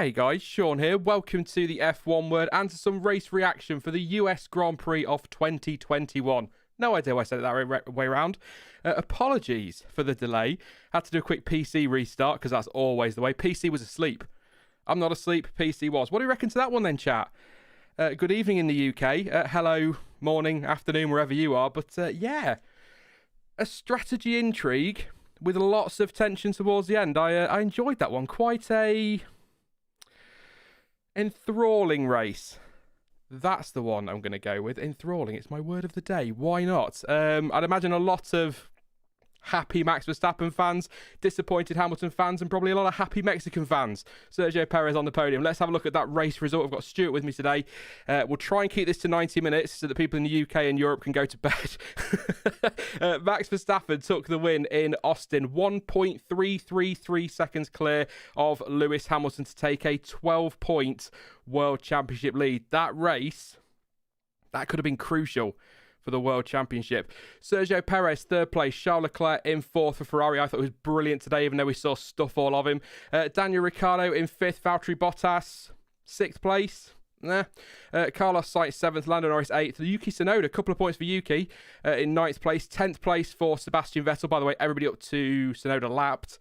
Hey guys, Sean here. Welcome to the F1 Word and to some race reaction for the US Grand Prix of 2021. No idea why I said it that way around. Apologies for the delay. Had to do a quick PC restart because that's always the way. PC was asleep. I'm not asleep, PC was. What do you reckon to that one then, chat? Good evening in the UK. Hello, morning, afternoon, wherever you are. But yeah, a strategy intrigue with lots of tension towards the end. I enjoyed that one. Quite a enthralling race. That's the one I'm going to go with. Enthralling. It's my word of the day. Why not? I'd imagine a lot of happy Max Verstappen fans, disappointed Hamilton fans, and probably a lot of happy Mexican fans. Sergio Perez on the podium. Let's have a look at that race result. I've got Stuart with me today. We'll try and keep this to 90 minutes so that people in the UK and Europe can go to bed. Max Verstappen took the win in Austin, 1.333 seconds clear of Lewis Hamilton to take a 12-point World Championship lead. That race, that could have been crucial for the World Championship. Sergio Perez, third place. Charles Leclerc in fourth for Ferrari. I thought it was brilliant today, even though we saw stuff all of him. Daniel Ricciardo in fifth. Valtteri Bottas, sixth place. Carlos Sainz, seventh. Lando Norris, eighth. Yuki Tsunoda, a couple of points for Yuki, in ninth place. 10th place for Sebastian Vettel. By the way, everybody up to Tsunoda lapped.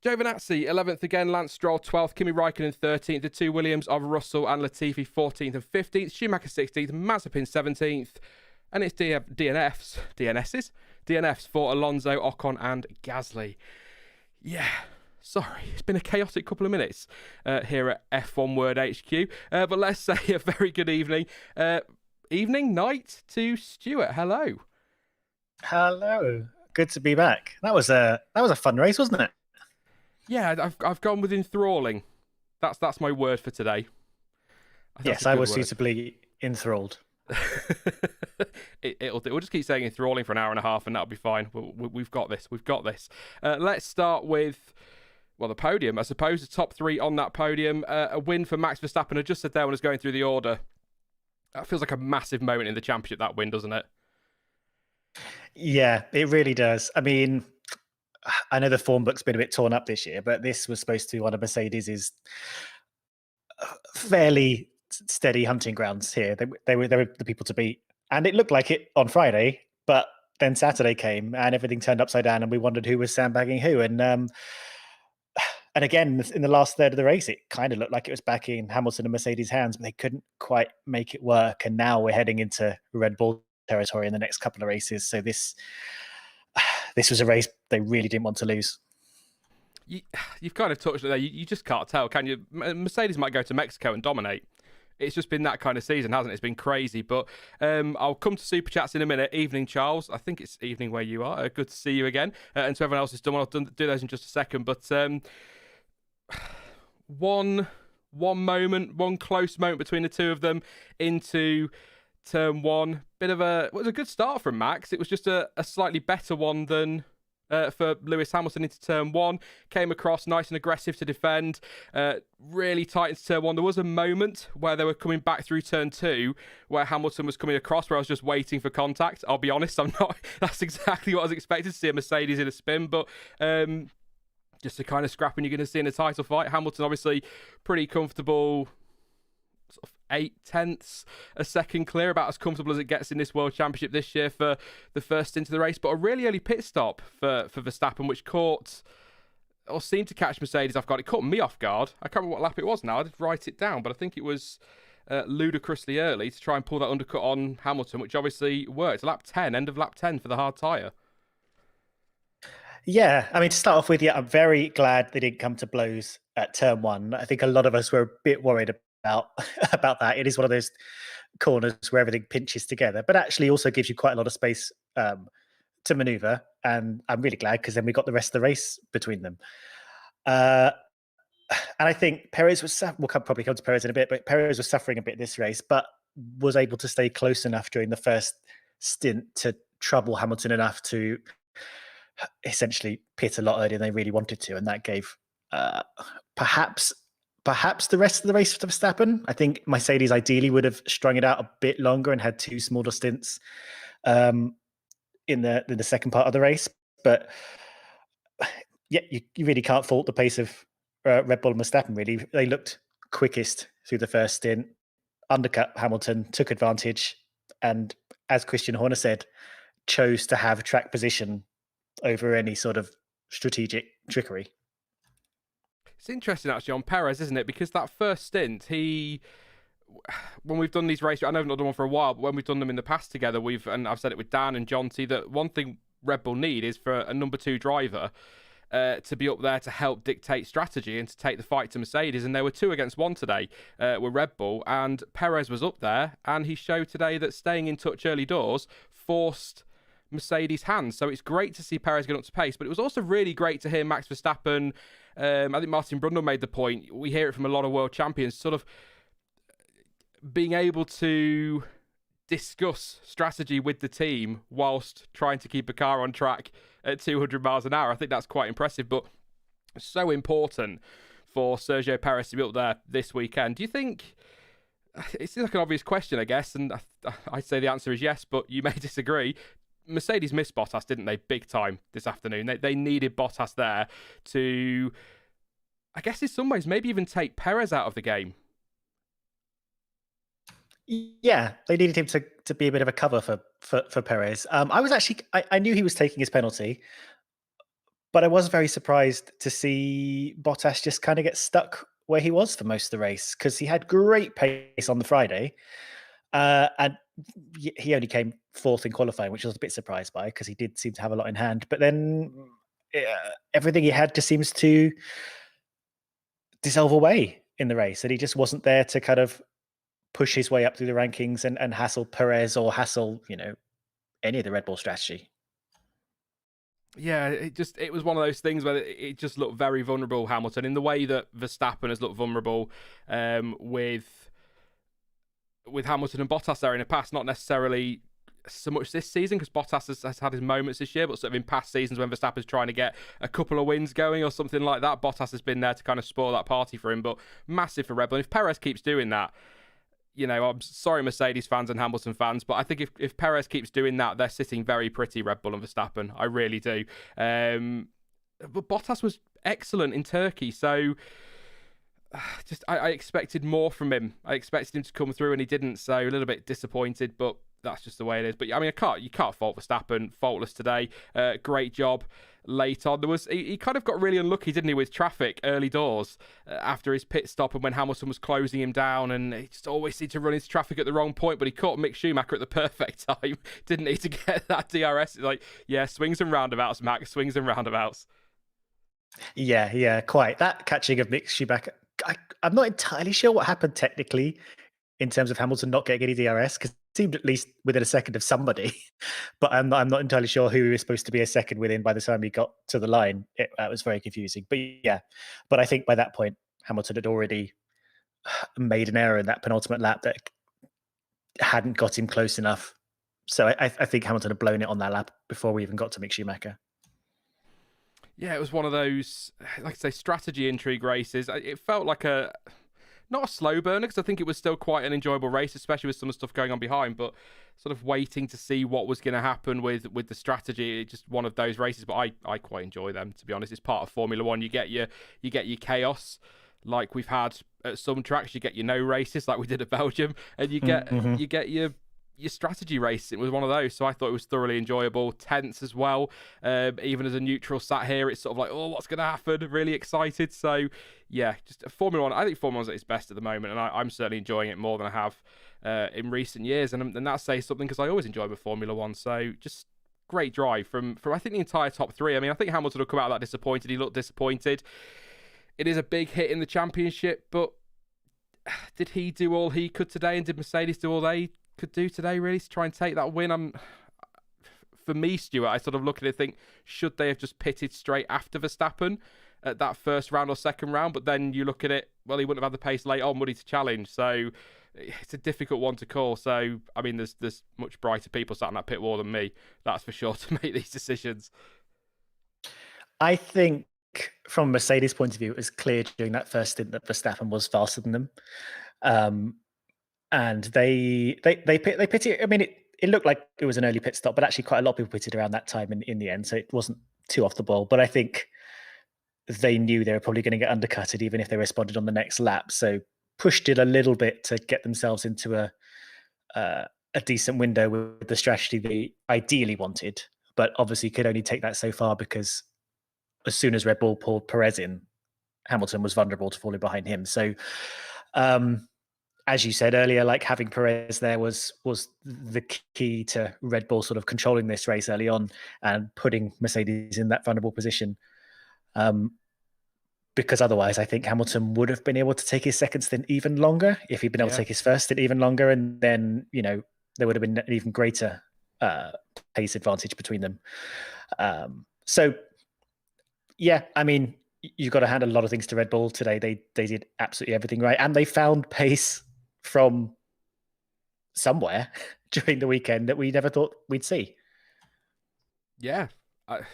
Giovinazzi, 11th again. Lance Stroll, 12th. Kimi Raikkonen, 13th. The two Williams of Russell and Latifi, 14th and 15th. Schumacher, 16th. Mazepin, 17th. And it's DNFs for Alonso, Ocon and Gasly. Yeah, sorry. It's been a chaotic couple of minutes here at F1 Word HQ. But let's say a very good evening. Night to Stuart. Hello. Hello. Good to be back. That was a fun race, wasn't it? Yeah, I've gone with enthralling. That's my word for today. Yes, I was suitably enthralled. It'll do. We'll just keep saying enthralling for an hour and a half and that'll be fine. We've got this. Let's start with the podium. I suppose the top three on that podium. A win for Max Verstappen. I just said there when I was going through the order. That feels like a massive moment in the championship, that win, doesn't it? Yeah, it really does. I mean, I know the form book's been a bit torn up this year, but this was supposed to be one of Mercedes's fairly steady hunting grounds here. They were the people to beat, and it looked like it on Friday, but then Saturday came and everything turned upside down, and we wondered who was sandbagging who. And again, in the last third of the race, it kind of looked like it was back in Hamilton and Mercedes' hands, but they couldn't quite make it work. And now we're heading into Red Bull territory in the next couple of races. So this was a race they really didn't want to lose. You've kind of touched it there. You just can't tell, can you? Mercedes might go to Mexico and dominate. It's just been that kind of season, hasn't it? It's been crazy. But I'll come to Super Chats in a minute. Evening, Charles. I think it's evening where you are. Good to see you again. And to everyone else who's done, I'll do those in just a second. But one moment, one close moment between the two of them into turn one. It was a good start from Max. It was just a slightly better one than for Lewis Hamilton into turn one. Came across nice and aggressive to defend. Really tight into turn one. There was a moment where they were coming back through turn two where Hamilton was coming across where I was just waiting for contact. I'll be honest, I'm not. That's exactly what I was expecting to see, a Mercedes in a spin. But just the kind of scrapping you're going to see in a title fight. Hamilton obviously pretty comfortable, sort of 0.8 a second clear, about as comfortable as it gets in this World Championship this year for the first into the race. But a really early pit stop for Verstappen, which caught or seemed to catch Mercedes off guard. It caught me off guard. I can't remember what lap it was now. I did write it down, but I think it was ludicrously early to try and pull that undercut on Hamilton, which obviously worked. Lap 10, end of lap 10 for the hard tyre. Yeah, I mean, to start off with, I'm very glad they didn't come to blows at turn one. I think a lot of us were a bit worried about that. It is one of those corners where everything pinches together, but actually also gives you quite a lot of space to maneuver. And I'm really glad because then we got the rest of the race between them. And I think Perez we'll probably come to Perez in a bit, but Perez was suffering a bit this race, but was able to stay close enough during the first stint to trouble Hamilton enough to essentially pit a lot earlier than they really wanted to. And that gave perhaps the rest of the race for Verstappen. I think Mercedes ideally would have strung it out a bit longer and had two smaller stints in the second part of the race. But yeah, you really can't fault the pace of Red Bull and Verstappen, really. They looked quickest through the first stint, undercut Hamilton, took advantage, and as Christian Horner said, chose to have track position over any sort of strategic trickery. It's interesting actually on Perez, isn't it? Because that first stint, when we've done these races, I know I've not done one for a while, but when we've done them in the past together, and I've said it with Dan and Jonty, that one thing Red Bull need is for a number 2 driver to be up there to help dictate strategy and to take the fight to Mercedes. And there were 2 against 1 today with Red Bull, and Perez was up there, and he showed today that staying in touch early doors forced Mercedes' hands. So it's great to see Perez get up to pace, but it was also really great to hear Max Verstappen. I think Martin Brundle made the point. We hear it from a lot of world champions, sort of being able to discuss strategy with the team whilst trying to keep a car on track at 200 miles an hour. I think that's quite impressive, but so important for Sergio Perez to be up there this weekend. Do you think, it seems like an obvious question, I guess, and I'd say the answer is yes, but you may disagree. Mercedes missed Bottas, didn't they, big time this afternoon? They needed Bottas there to, I guess in some ways, maybe even take Perez out of the game. Yeah, they needed him to be a bit of a cover for Perez. I knew he was taking his penalty, but I was very surprised to see Bottas just kind of get stuck where he was for most of the race, because he had great pace on the Friday, and he only came 4th in qualifying, which I was a bit surprised by, because he did seem to have a lot in hand. But then everything he had just seems to dissolve away in the race, and he just wasn't there to kind of push his way up through the rankings and hassle Perez or hassle, any of the Red Bull strategy. Yeah, it was one of those things where it just looked very vulnerable, Hamilton, in the way that Verstappen has looked vulnerable with Hamilton and Bottas there in the past. Not necessarily so much this season, because Bottas has had his moments this year, but sort of in past seasons when Verstappen's trying to get a couple of wins going or something like that, Bottas has been there to kind of spoil that party for him. But massive for Red Bull. And if Perez keeps doing that, I'm sorry, Mercedes fans and Hamilton fans, but I think if Perez keeps doing that, they're sitting very pretty, Red Bull and Verstappen. I really do. But Bottas was excellent in Turkey, so I expected more from him. I expected him to come through, and he didn't. So a little bit disappointed, but that's just the way it is. But I mean, you can't fault Verstappen. Faultless today. Great job. Late on, he kind of got really unlucky, didn't he, with traffic early doors after his pit stop, and when Hamilton was closing him down, and he just always seemed to run into traffic at the wrong point. But he caught Mick Schumacher at the perfect time, didn't he, to get that DRS? It's like, yeah, swings and roundabouts, Max, swings and roundabouts. Yeah, quite. That catching of Mick Schumacher, I'm not entirely sure what happened technically in terms of Hamilton not getting any DRS, because it seemed at least within a second of somebody, but I'm not entirely sure who he was supposed to be a second within by the time he got to the line. That was very confusing. But yeah, but I think by that point, Hamilton had already made an error in that penultimate lap that hadn't got him close enough. So I think Hamilton had blown it on that lap before we even got to Mick Schumacher. Yeah, it was one of those, like I say, strategy intrigue races. It felt like not a slow burner, because I think it was still quite an enjoyable race, especially with some of the stuff going on behind, but sort of waiting to see what was going to happen with the strategy. It's just one of those races, but I quite enjoy them, to be honest. It's part of Formula One. You get your chaos, like we've had at some tracks. You get your no races, like we did at Belgium, and you get your strategy race. It was one of those, so I thought it was thoroughly enjoyable, tense as well. Even as a neutral sat here, it's sort of like, oh, what's going to happen? Really excited. So yeah, just Formula One. I think Formula One's at its best at the moment, and I'm certainly enjoying it more than I have in recent years. And that says something, because I always enjoy the Formula One. So just great drive from I think the entire top three. I mean, I think Hamilton will come out of that disappointed. He looked disappointed. It is a big hit in the championship, but did he do all he could today, and did Mercedes do all they could do today, really, to try and take that win? For me, Stuart, I sort of look at it and think, should they have just pitted straight after Verstappen at that first round or second round? But then you look at it, well, he wouldn't have had the pace late on, would he, to challenge? So it's a difficult one to call. So, I mean, there's much brighter people sat on that pit wall than me, that's for sure, to make these decisions. I think from Mercedes' point of view, it was clear during that first stint that Verstappen was faster than them. And they pitted. I mean, it looked like it was an early pit stop, but actually quite a lot of people pitted around that time in the end, so it wasn't too off the ball. But I think they knew they were probably going to get undercutted even if they responded on the next lap. So pushed it a little bit to get themselves into a decent window with the strategy they ideally wanted, but obviously could only take that so far because as soon as Red Bull pulled Perez in, Hamilton was vulnerable to falling behind him. So, as you said earlier, like having Perez there was the key to Red Bull sort of controlling this race early on and putting Mercedes in that vulnerable position. Because otherwise, I think Hamilton would have been able to take his second stint even longer if he'd been able to take his first stint even longer, and then there would have been an even greater pace advantage between them. So, yeah, I mean, you've got to hand a lot of things to Red Bull today. They did absolutely everything right, and they found pace from somewhere during the weekend that we never thought we'd see. Yeah, it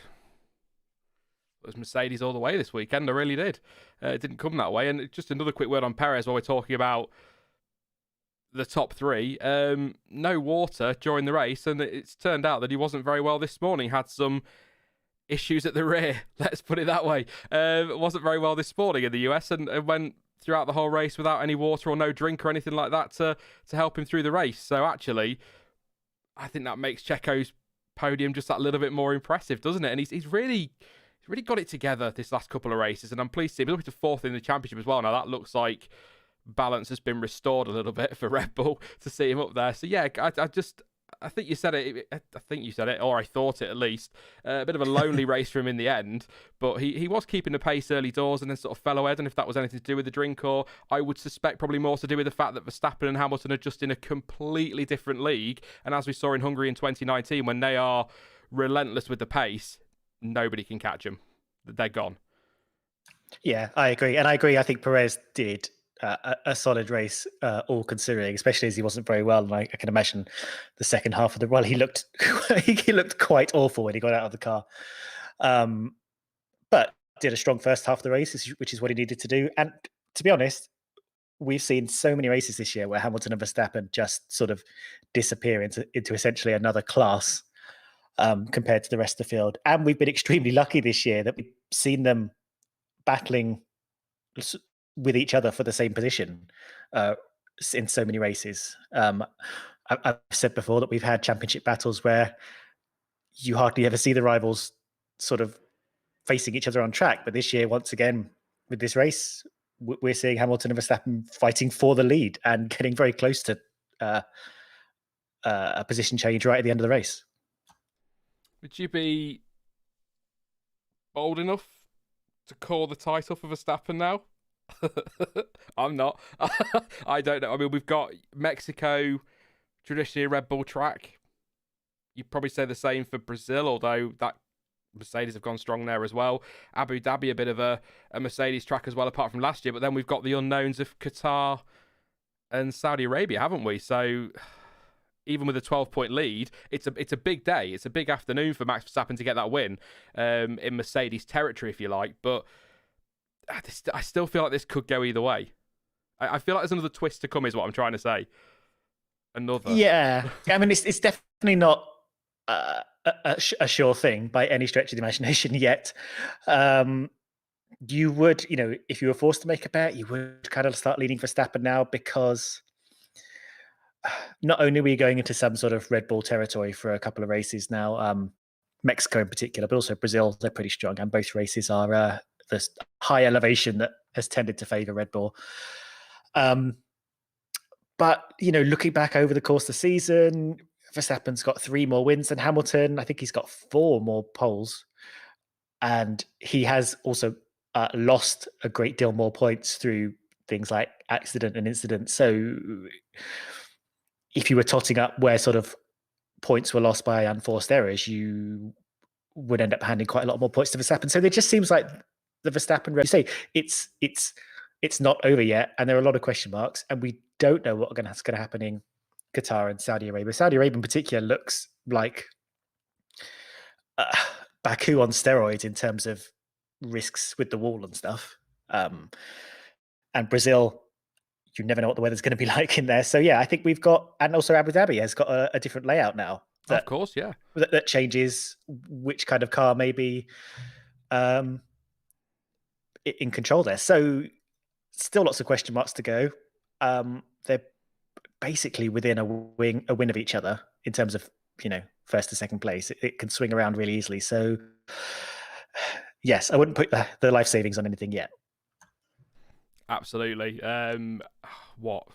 was Mercedes all the way this weekend. I really did. It didn't come that way. And just another quick word on Perez while we're talking about the top three. No water during the race, and it's turned out that he wasn't very well this morning. Had some issues at the rear, let's put it that way. Wasn't very well this morning in the US, and went throughout the whole race without any water or no drink or anything like that to help him through the race. So actually, I think that makes Checo's podium just that little bit more impressive, doesn't it? And he's really got it together this last couple of races, and I'm pleased to see him. He's up to fourth in the championship as well. Now that looks like balance has been restored a little bit for Red Bull to see him up there. So yeah, I think you said it. I think you said it, or I thought it at least. A bit of a lonely race for him in the end, but he was keeping the pace early doors and then sort of fell ahead. And if that was anything to do with the drink, or I would suspect probably more to do with the fact that Verstappen and Hamilton are just in a completely different league. And as we saw in Hungary in 2019, when they are relentless with the pace, nobody can catch them. They're gone. Yeah, I agree. And I agree. I think Perez did a solid race, all considering, especially as he wasn't very well. And I can imagine the second half of the run, he looked quite awful when he got out of the car. But did a strong first half of the race, which is what he needed to do. And to be honest, we've seen so many races this year where Hamilton and Verstappen just sort of disappear into essentially another class compared to the rest of the field. And we've been extremely lucky this year that we've seen them battling with each other for the same position in so many races. I've said before that we've had championship battles where you hardly ever see the rivals sort of facing each other on track. But this year, once again, with this race, we're seeing Hamilton and Verstappen fighting for the lead and getting very close to a position change right at the end of the race. Would you be bold enough to call the title for Verstappen now? I'm not. I don't know. I mean, we've got Mexico, traditionally a Red Bull track. You'd probably say the same for Brazil, although that Mercedes have gone strong there as well. Abu Dhabi, a bit of a Mercedes track as well, apart from last year. But then we've got the unknowns of Qatar and Saudi Arabia, haven't we? So even with a 12-point lead, it's a big day. It's a big afternoon for Max Verstappen to get that win in Mercedes territory, if you like. But I still feel like this could go either way. I feel like there's another twist to come, is what I'm trying to say. Another. Yeah. I mean, it's definitely not a sure thing by any stretch of the imagination yet. You would, if you were forced to make a bet, you would kind of start leaning Verstappen now, because not only are we going into some sort of Red Bull territory for a couple of races now, Mexico in particular, but also Brazil, they're pretty strong, and both races are this high elevation that has tended to favour Red Bull. But, looking back over the course of the season, Verstappen's got 3 more wins than Hamilton. I think he's got 4 more poles. And he has also lost a great deal more points through things like accident and incident. So if you were totting up where sort of points were lost by unforced errors, you would end up handing quite a lot more points to Verstappen. So it just seems like the Verstappen race, you say it's not over yet, and there are a lot of question marks, and we don't know what's going to happen in Qatar and Saudi Arabia. Saudi Arabia in particular looks like Baku on steroids in terms of risks with the wall and stuff. And Brazil, you never know what the weather's going to be like in there. So yeah, I think we've got, and also Abu Dhabi has got a different layout now. Of course, yeah. That changes which kind of car maybe in control there. So still lots of question marks to go. They're basically within a win of each other in terms of, first to second place. It can swing around really easily. So yes, I wouldn't put the life savings on anything yet. Absolutely. What?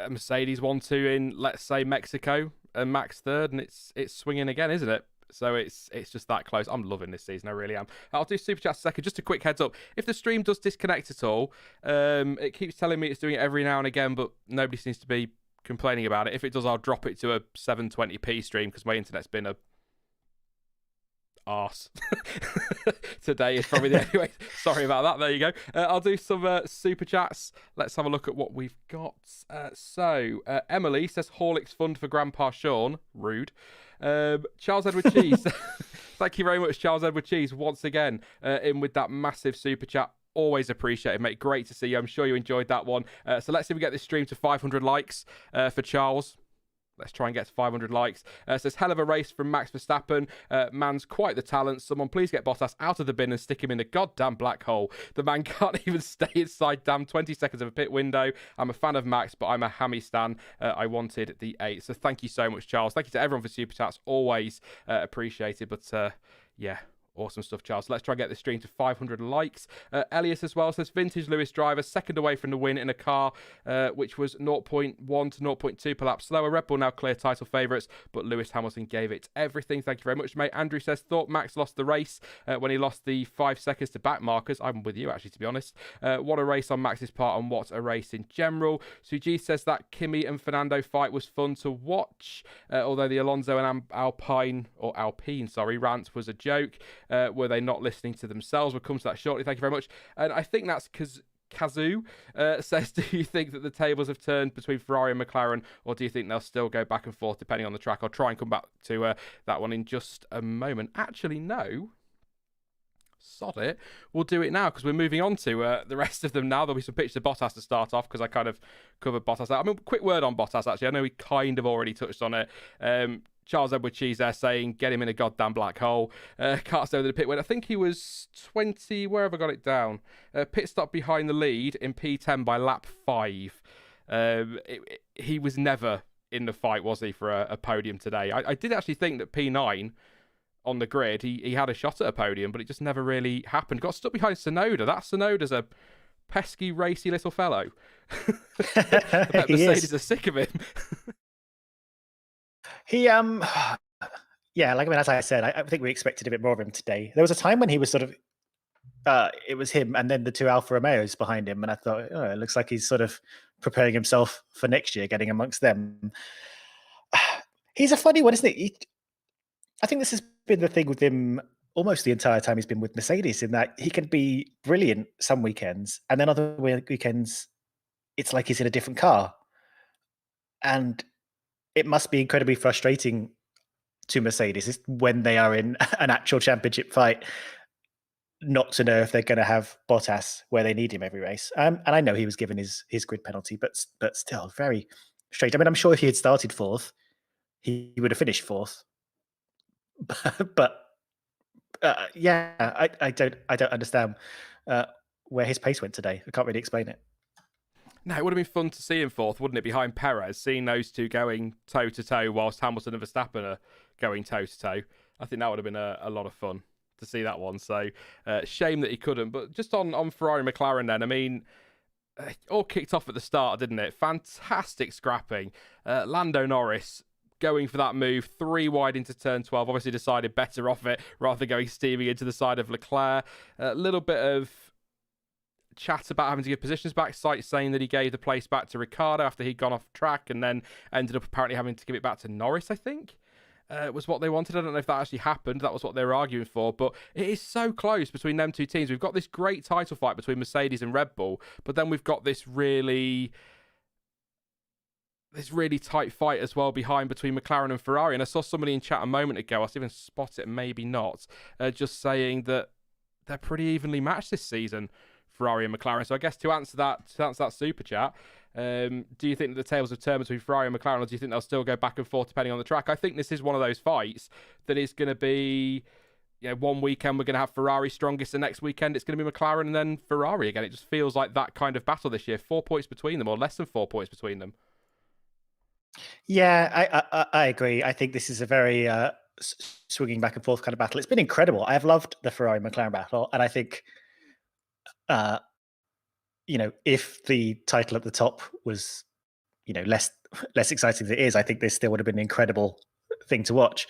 Mercedes 1-2 in, let's say, Mexico, and Max third, and it's swinging again, isn't it? So it's just that close. I'm loving this season, I really am. I'll do Super Chat a second. Just a quick heads up. If the stream does disconnect at all, it keeps telling me it's doing it every now and again, but nobody seems to be complaining about it. If it does, I'll drop it to a 720p stream because my internet's been a arse today. Is probably the only way. Sorry about that. There you go. I'll do some super chats. Let's have a look at what we've got. So Emily says Horlicks fund for Grandpa Sean. Rude. Charles Edward Cheese. Thank you very much, Charles Edward Cheese, once again in with that massive super chat. Always appreciated, mate. Great to see you. I'm sure you enjoyed that one. So let's see if we get this stream to 500 likes for Charles. Let's try and get to 500 likes. Says, hell of a race from Max Verstappen. Man's quite the talent. Someone please get Bottas out of the bin and stick him in the goddamn black hole. The man can't even stay inside damn 20 seconds of a pit window. I'm a fan of Max, but I'm a hammy stan. I wanted the 8. So thank you so much, Charles. Thank you to everyone for Super Chats. Always appreciated. But yeah. Awesome stuff, Charles. Let's try and get this stream to 500 likes. Elias as well says, vintage Lewis driver, second away from the win in a car which was 0.1 to 0.2 per lap slower. Red Bull now clear title favourites, but Lewis Hamilton gave it everything. Thank you very much, mate. Andrew says, thought Max lost the race when he lost the 5 seconds to back markers. I'm with you, actually, to be honest. What a race on Max's part, and what a race in general. Suji says that Kimi and Fernando fight was fun to watch, although the Alonso and Alpine rant was a joke. Were they not listening to themselves? We'll come to that shortly. Thank you very much. And I think that's because Kazoo says, do you think that the tables have turned between Ferrari and McLaren, or do you think they'll still go back and forth depending on the track? I'll try and come back to that one in just a moment. Actually, no. Sod it. We'll do it now because we're moving on to the rest of them now. There'll be some pictures of Bottas to start off because I kind of covered Bottas. I mean, quick word on Bottas, actually. I know we kind of already touched on it. Charles Edward Cheese there saying, get him in a goddamn black hole. Can't stay with the pit win. I think he was 20, where have I got it down? Pit stop behind the lead in P10 by lap 5. He was never in the fight, was he, for a podium today? I did actually think that P9 on the grid, he had a shot at a podium, but it just never really happened. Got stuck behind Tsunoda. That Tsunoda's a pesky, racy little fellow. I bet Mercedes are sick of him. He, yeah, as I said, I think we expected a bit more of him today. There was a time when he was sort of, it was him and then the 2 Alfa Romeos behind him, and I thought, oh, it looks like he's sort of preparing himself for next year, getting amongst them. He's a funny one, isn't he? I think this has been the thing with him almost the entire time he's been with Mercedes, in that he can be brilliant some weekends, and then other weekends, it's like he's in a different car. And it must be incredibly frustrating to Mercedes when they are in an actual championship fight not to know if they're going to have Bottas where they need him every race. And I know he was given his grid penalty, but still very strange. I mean, I'm sure if he had started 4th, he would have finished 4th. But yeah, I don't understand where his pace went today. I can't really explain it. No, it would have been fun to see him 4th, wouldn't it, behind Perez, seeing those two going toe-to-toe whilst Hamilton and Verstappen are going toe-to-toe. I think that would have been a lot of fun to see that one. So, shame that he couldn't. But just on Ferrari and McLaren then, I mean, it all kicked off at the start, didn't it? Fantastic scrapping. Lando Norris going for that move, 3 wide into turn 12, obviously decided better off it rather than going steaming into the side of Leclerc. A little bit of chat about having to give positions back, Sight saying that he gave the place back to Ricciardo after he'd gone off track and then ended up apparently having to give it back to Norris, I think. Was what they wanted. I don't know if that actually happened. That was what they were arguing for. But it is so close between them two teams. We've got this great title fight between Mercedes and Red Bull, but then we've got this really tight fight as well behind between McLaren and Ferrari. And I saw somebody in chat a moment ago, I was even spot it, maybe not, just saying that they're pretty evenly matched this season, Ferrari and McLaren. So I guess to answer that super chat, do you think that the tables have turned between Ferrari and McLaren, or do you think they'll still go back and forth depending on the track? I think this is one of those fights that is going to be one weekend we're going to have Ferrari strongest, the next weekend it's going to be McLaren and then Ferrari again. It just feels like that kind of battle this year. 4 points between them, or less than 4 points between them. Yeah, I agree. I think this is a very swinging back and forth kind of battle. It's been incredible. I've loved the Ferrari McLaren battle, and I think, if the title at the top was, less exciting than it is, I think this still would have been an incredible thing to watch.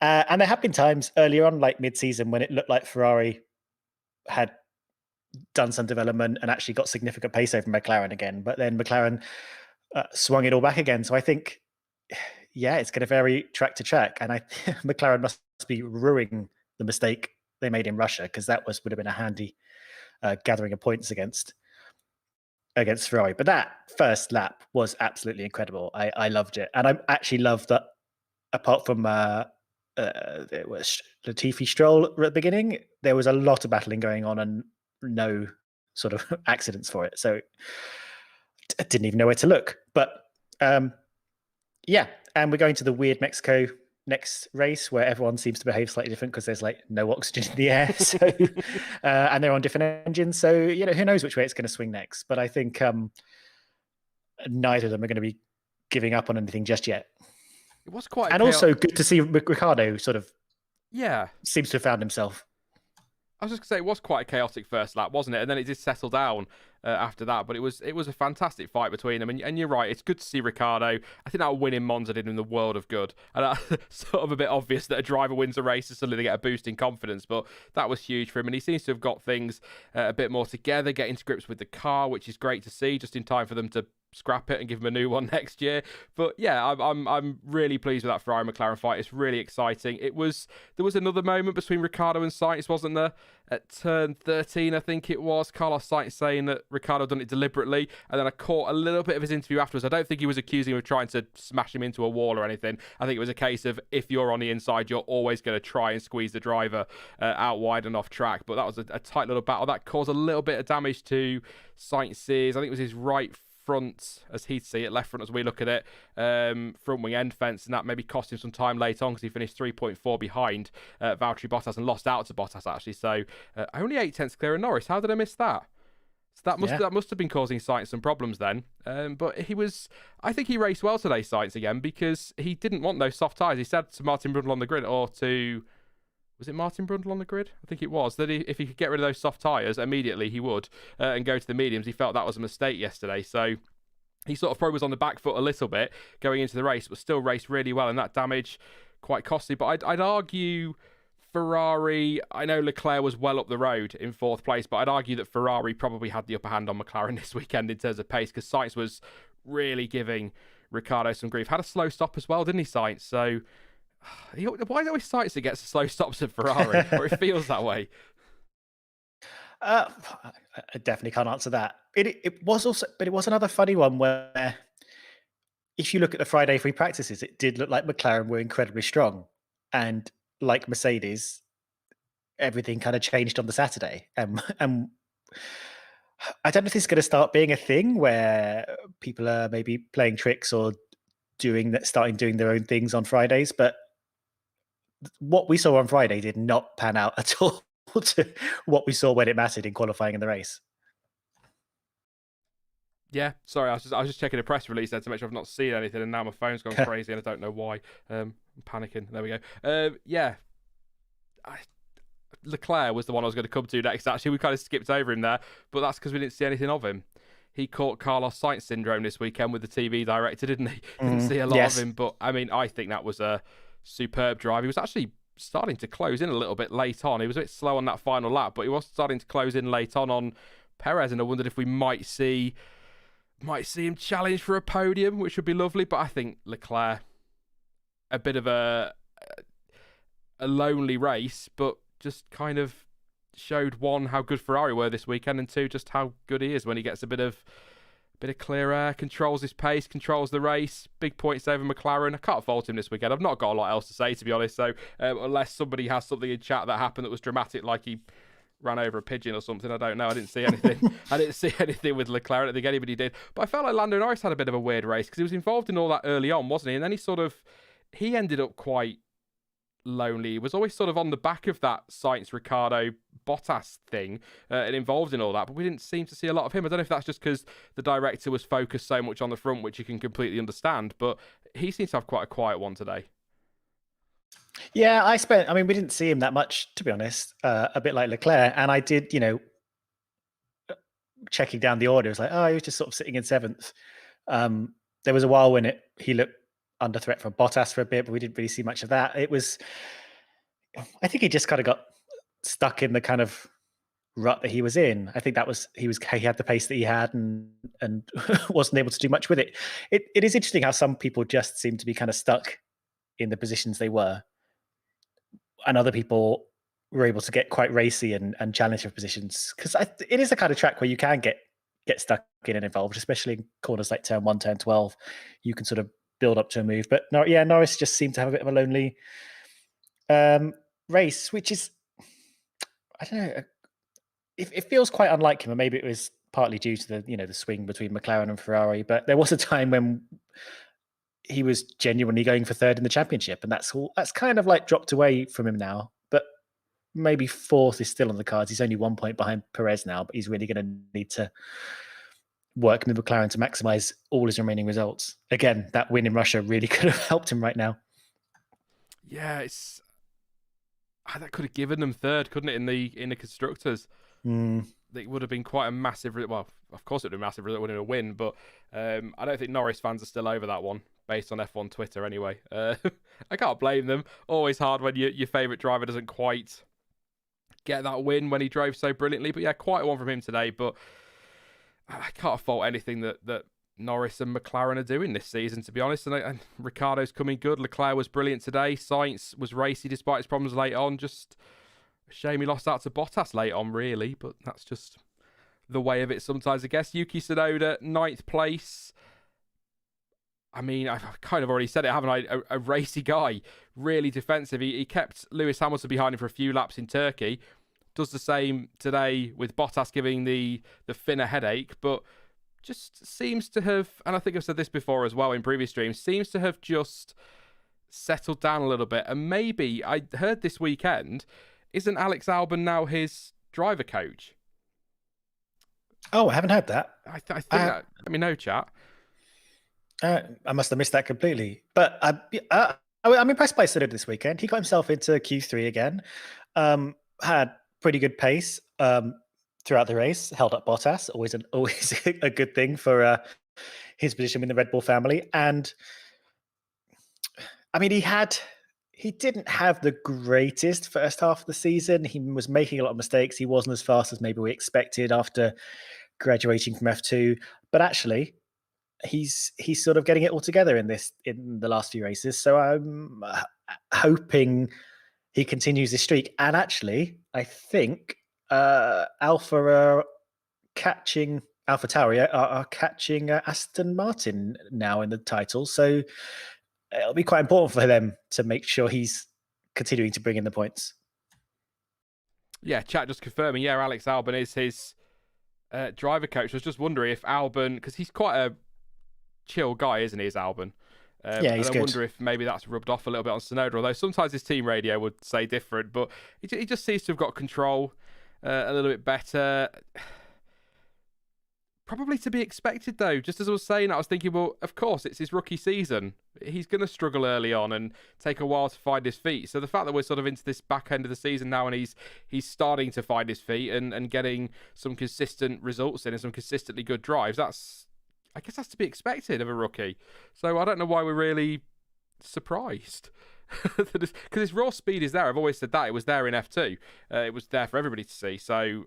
And there have been times earlier on, like mid-season, when it looked like Ferrari had done some development and actually got significant pace over McLaren again, but then McLaren swung it all back again. So I think, it's going to vary track to track, and McLaren must be ruining the mistake they made in Russia, because that would have been a handy gathering of points against Ferrari. But that first lap was absolutely incredible. I loved it, and I actually loved that. Apart from there was Latifi Stroll at the beginning, there was a lot of battling going on and no sort of accidents for it. So I didn't even know where to look. But and we're going to the weird Mexico next race where everyone seems to behave slightly different because there's like no oxygen in the air. So and they're on different engines. So who knows which way it's going to swing next. But I think neither of them are going to be giving up on anything just yet. It was quite, and also good to see Ricciardo sort of seems to have found himself. I was just going to say, it was quite a chaotic first lap, wasn't it? And then it did settle down after that. But it was a fantastic fight between them. And you're right, it's good to see Ricciardo. I think that win in Monza did him the world of good. And that's sort of a bit obvious that a driver wins a race and suddenly they get a boost in confidence. But that was huge for him. And he seems to have got things a bit more together, getting to grips with the car, which is great to see, just in time for them to scrap it and give him a new one next year. But I'm really pleased with that Ferrari McLaren fight. It's really exciting. There was another moment between Ricciardo and Sainz, wasn't there? At turn 13, I think it was. Carlos Sainz saying that Ricciardo done it deliberately, and then I caught a little bit of his interview afterwards. I don't think he was accusing him of trying to smash him into a wall or anything. I think it was a case of, if you're on the inside, you're always going to try and squeeze the driver out wide and off track. But that was a tight little battle that caused a little bit of damage to Sainz's, I think it was his right front, as he'd see it, left front as we look at it, front wing end fence, and that maybe cost him some time late on because he finished 3.4 behind Valtteri Bottas and lost out to Bottas actually. So only 8 tenths clear of Norris. How did I miss that? So that must have been causing Sainz some problems then. But I think he raced well today, Sainz, again, because he didn't want those soft tyres. He said to Martin Brundle on the grid, was it Martin Brundle on the grid? I think it was. That if he could get rid of those soft tyres immediately, he would, and go to the mediums. He felt that was a mistake yesterday. So he sort of probably was on the back foot a little bit going into the race, but still raced really well, and that damage quite costly. But I'd argue Ferrari, I know Leclerc was well up the road in fourth place, but I'd argue that Ferrari probably had the upper hand on McLaren this weekend in terms of pace, because Sainz was really giving Ricciardo some grief. Had a slow stop as well, didn't he, Sainz? So why is it always Sainz that gets the slow stops at Ferrari? Or it feels that way? I definitely can't answer that. It was another funny one where, if you look at the Friday free practices, it did look like McLaren were incredibly strong, and like Mercedes, everything kind of changed on the Saturday. And I don't know if this is going to start being a thing where people are maybe playing tricks or starting doing their own things on Fridays, but what we saw on Friday did not pan out at all to what we saw when it mattered in qualifying in the race. Yeah, sorry, I was just checking a press release there to make sure I've not seen anything, and now my phone's gone crazy and I don't know why. I'm panicking. There we go. Leclerc was the one I was going to come to next. Actually, we kind of skipped over him there, but that's because we didn't see anything of him. He caught Carlos Sainz syndrome this weekend with the TV director, didn't he? Didn't see a lot of him, but I mean, I think that was a superb drive. He was actually starting to close in a little bit late on. He was a bit slow on that final lap, but he was starting to close in late on Perez, and I wondered if we might see him challenge for a podium, which would be lovely. But I think Leclerc, a bit of a lonely race, but just kind of showed, one, how good Ferrari were this weekend, and two, just how good he is when he gets a bit of clear air, controls his pace, controls the race. Big points over McLaren. I can't fault him this weekend. I've not got a lot else to say, to be honest. So unless somebody has something in chat that happened that was dramatic, like he ran over a pigeon or something, I don't know. I didn't see anything. I didn't see anything with Leclerc. I don't think anybody did. But I felt like Lando Norris had a bit of a weird race because he was involved in all that early on, wasn't he? And then he ended up quite lonely. He was always sort of on the back of that Sainz, Ricciardo, Bottas thing and involved in all that, but we didn't seem to see a lot of him. I don't know if that's just because the director was focused so much on the front, which you can completely understand, but he seems to have quite a quiet one today. Yeah, I mean, we didn't see him that much, to be honest, a bit like Leclerc. And I did, checking down the order, it was like, oh, he was just sort of sitting in seventh. There was a while when he looked under threat from Bottas for a bit, but we didn't really see much of that. I think he just kind of got stuck in the kind of rut that he was in. I think he had the pace that he had and wasn't able to do much with it. It is interesting how some people just seem to be kind of stuck in the positions they were, and other people were able to get quite racy and challenge for positions, because it is a kind of track where you can get stuck in and involved, especially in corners like turn 1, turn 12. You can sort of build up to a move. But Norris just seemed to have a bit of a lonely race, which is, I don't know, it feels quite unlike him, and maybe it was partly due to the swing between McLaren and Ferrari. But there was a time when he was genuinely going for third in the championship, and that's kind of like dropped away from him now. But maybe fourth is still on the cards. He's only 1 point behind Perez now, but he's really going to need to work with McLaren to maximize all his remaining results. Again, that win in Russia really could have helped him right now. Yeah, that could have given them third, couldn't it, in the constructors? It would have been quite a massive. Well, of course it would have been massive. It wouldn't have win, but I don't think Norris fans are still over that one, based on F1 Twitter anyway. I can't blame them. Always hard when your favourite driver doesn't quite get that win when he drove so brilliantly. But yeah, quite a one from him today. But I can't fault anything that Norris and McLaren are doing this season, to be honest. And Ricciardo's coming good. Leclerc was brilliant today. Sainz was racy despite his problems late on. Just a shame he lost out to Bottas late on, really. But that's just the way of it sometimes, I guess. Yuki Tsunoda, 9th place. I mean, I've kind of already said it, haven't I? A racy guy, really defensive. He kept Lewis Hamilton behind him for a few laps in Turkey. Does the same today with Bottas giving the Finn a headache, but just seems to have, and I think I've said this before as well in previous streams, seems to have just settled down a little bit. And maybe, I heard this weekend, isn't Alex Albon now his driver coach? Oh, I haven't heard that. I think that, let me know, chat. I must have missed that completely. But I'm impressed by Stuart this weekend. He got himself into Q3 again. Had pretty good pace throughout the race. Held up Bottas, always a good thing for his position in the Red Bull family. And I mean, he didn't have the greatest first half of the season. He was making a lot of mistakes. He wasn't as fast as maybe we expected after graduating from F2. But actually, he's sort of getting it all together in the last few races. So I'm hoping he continues this streak. And actually, I think AlphaTauri are catching Aston Martin now in the title. So it'll be quite important for them to make sure he's continuing to bring in the points. Yeah, chat just confirming. Yeah, Alex Albon is his driver coach. I was just wondering if Albon, because he's quite a chill guy, isn't he, is Albon? Yeah, he's good. I wonder if maybe that's rubbed off a little bit on Tsunoda, although sometimes his team radio would say different, but he just seems to have got control a little bit better. Probably to be expected, though. Just as I was saying, I was thinking, well, of course, it's his rookie season. He's going to struggle early on and take a while to find his feet. So the fact that we're sort of into this back end of the season now and he's starting to find his feet and getting some consistent results in and some consistently good drives, I guess that's to be expected of a rookie. So I don't know why we're really surprised. Because his raw speed is there. I've always said that. It was there in F2. It was there for everybody to see. So,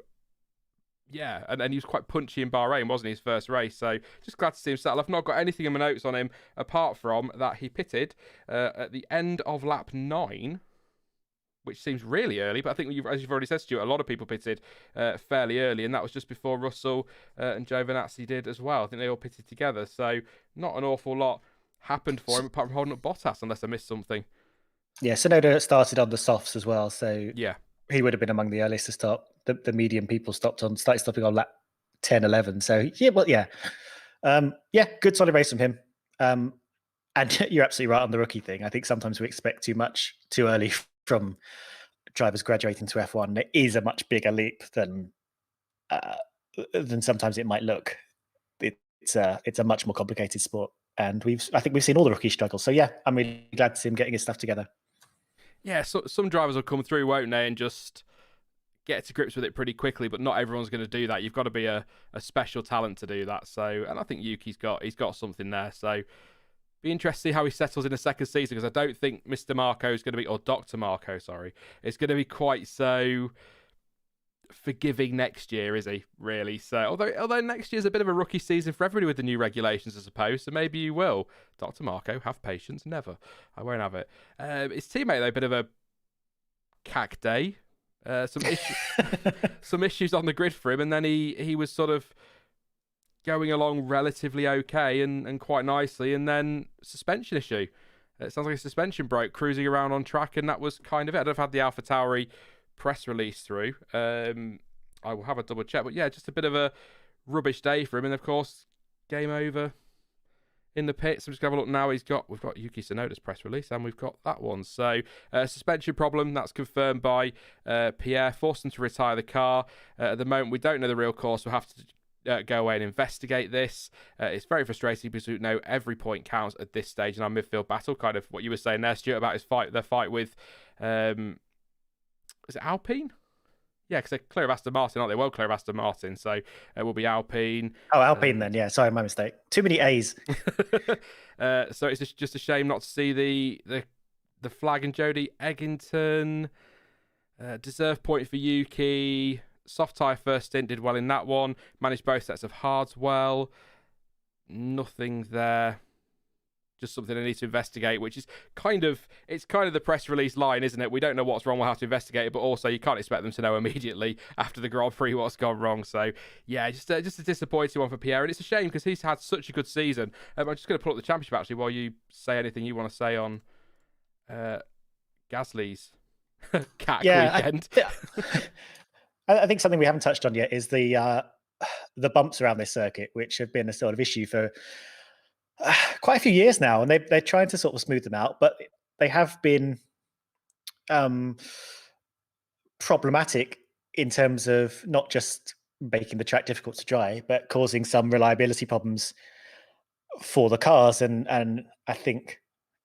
yeah. And he was quite punchy in Bahrain, wasn't he, his first race? So just glad to see him settle. I've not got anything in my notes on him apart from that he pitted at the end of lap 9, which seems really early, but I think, as you've already said, Stuart, a lot of people pitted fairly early, and that was just before Russell and Giovinazzi did as well. I think they all pitted together, so not an awful lot happened for him, apart from holding up Bottas, unless I missed something. Yeah, Tsunoda started on the softs as well, so yeah, he would have been among the earliest to stop. The medium people started stopping on lap 10, 11. So, yeah, well, yeah. Yeah, good solid race from him. And you're absolutely right on the rookie thing. I think sometimes we expect too much too early from drivers graduating to F1. It is a much bigger leap than sometimes it might look. It's a much more complicated sport, and I think we've seen all the rookies struggle. So yeah, I'm really glad to see him getting his stuff together. Yeah, so some drivers will come through, won't they, and just get to grips with it pretty quickly, but not everyone's going to do that. You've got to be a special talent to do that. So, and I think Yuki's got something there. So, be interested to see how he settles in the second season, because I don't think Mr. Marco is going to be, or Dr. Marco, sorry, is going to be quite so forgiving next year, is he? Really? So, although next year's a bit of a rookie season for everybody with the new regulations, I suppose. So maybe you will, Dr. Marco, have patience. Never, I won't have it. His teammate though, a bit of a cack day. Some issues on the grid for him, and then he was sort of going along relatively okay and quite nicely, and then suspension issue. It sounds like a suspension broke cruising around on track, and that was kind of it. I don't know if I had the AlphaTauri press release through. I will have a double check, but yeah, just a bit of a rubbish day for him, and of course, game over in the pits. I'm just going to have a look now. We've got Yuki Tsunoda's press release, and we've got that one. So, suspension problem, that's confirmed by Pierre, forced him to retire the car. At the moment, we don't know the real cause. We'll have to go away and investigate this. It's very frustrating because we know every point counts at this stage in our midfield battle. Kind of what you were saying there, Stuart, about their fight with, is it Alpine? Yeah, because they're clear of Aston Martin, aren't they? Well, clear of Aston Martin, so it will be Alpine. Oh, Alpine then, yeah. Sorry, my mistake. Too many A's. So it's just a shame not to see the flag and Jody Eggington. Deserved point for Yuki. Soft tyre first stint, did well in that one. Managed both sets of hards well. Nothing there. Just something I need to investigate, which is kind of the press release line, isn't it? We don't know what's wrong, we'll have to investigate it, but also you can't expect them to know immediately after the Grand Prix what's gone wrong. So yeah, just a disappointing one for Pierre, and it's a shame because he's had such a good season. I'm just going to pull up the championship actually while you say anything you want to say on Gasly's cat weekend. I think something we haven't touched on yet is the bumps around this circuit, which have been a sort of issue for quite a few years now, and they're trying to sort of smooth them out, but they have been problematic in terms of not just making the track difficult to drive, but causing some reliability problems for the cars. And I think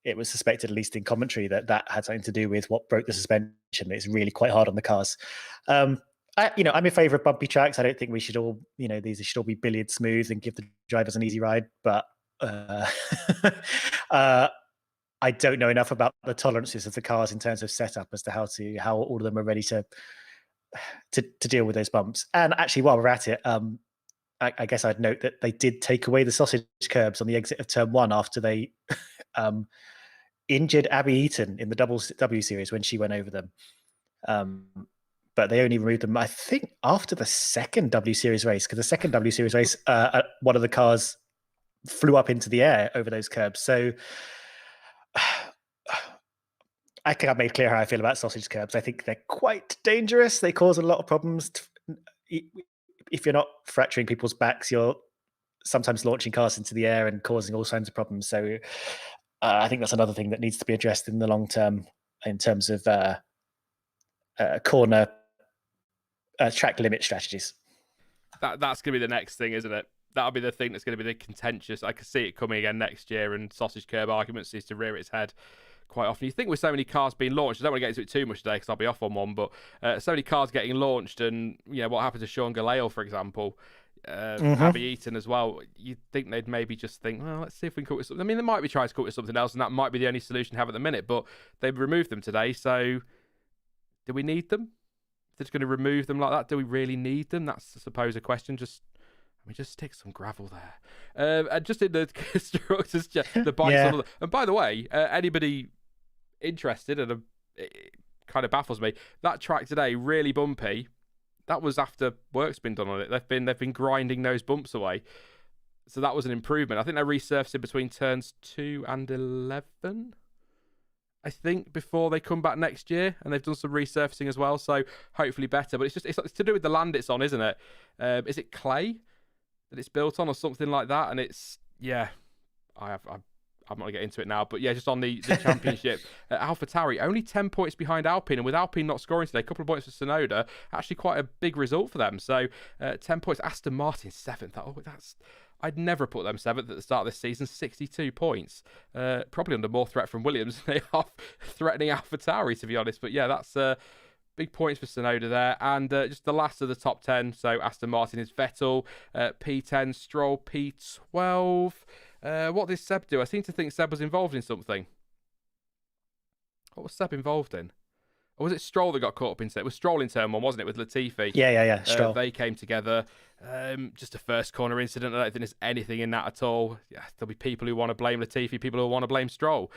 it was suspected, at least in commentary, that had something to do with what broke the suspension. It's really quite hard on the cars. I'm in favour of bumpy tracks. I don't think we should all, these should all be billiard smooth and give the drivers an easy ride, but I don't know enough about the tolerances of the cars in terms of setup as to how all of them are ready to deal with those bumps. And actually, while we're at it, I guess I'd note that they did take away the sausage curbs on the exit of turn 1 after they injured Abby Eaton in the W series when she went over them. But they only removed them, I think, after the second W series race, because the second W series race, one of the cars flew up into the air over those curbs. So I think I've made clear how I feel about sausage curbs. I think they're quite dangerous. They cause a lot of problems. If you're not fracturing people's backs, you're sometimes launching cars into the air and causing all kinds of problems. So I think that's another thing that needs to be addressed in the long term in terms of corner track limit strategies. That's going to be the next thing, isn't it? That'll be the thing that's going to be the contentious. I can see it coming again next year, and sausage curb arguments needs to rear its head quite often. You think with so many cars being launched, I don't want to get into it too much today because I'll be off on one, but so many cars getting launched, and what happened to Sean Galale, for example, Abby Eaton as well. You'd think they'd maybe just think, well, let's see if we can come up with something. I mean, they might be trying to come up with something else, and that might be the only solution to have at the minute, but they've removed them today, so do we need them? If they're just going to remove them like that, do we really need them? That's, I suppose, a question. Just stick some gravel there. And just in the constructors, the bikes. Yeah. And by the way, anybody interested, and it kind of baffles me, that track today, really bumpy. That was after work's been done on it. They've been grinding those bumps away. So that was an improvement. I think they resurfaced it between turns 2 and 11. I think before they come back next year, and they've done some resurfacing as well. So hopefully better. But it's to do with the land it's on, isn't it? Is it clay that it's built on or something like that? And it's, I I'm not going to get into it now, but yeah, just on the championship, AlphaTauri only 10 points behind Alpine, and with Alpine not scoring today, a couple of points for Tsunoda, actually quite a big result for them. So 10 points. Aston Martin 7th. I'd never put them 7th at the start of this season. 62 points, probably under more threat from Williams than they are threatening AlphaTauri, to be honest. But yeah, that's big points for Tsunoda there. And just the last of the top 10. So Aston Martin is Vettel, P10, Stroll, P12. What did Seb do? I seem to think Seb was involved in something. What was Seb involved in? Or was it Stroll that got caught up in it? It was Stroll in turn 1, wasn't it, with Latifi? Yeah. Stroll. They came together. Just a first corner incident. I don't think there's anything in that at all. Yeah, there'll be people who want to blame Latifi, people who want to blame Stroll.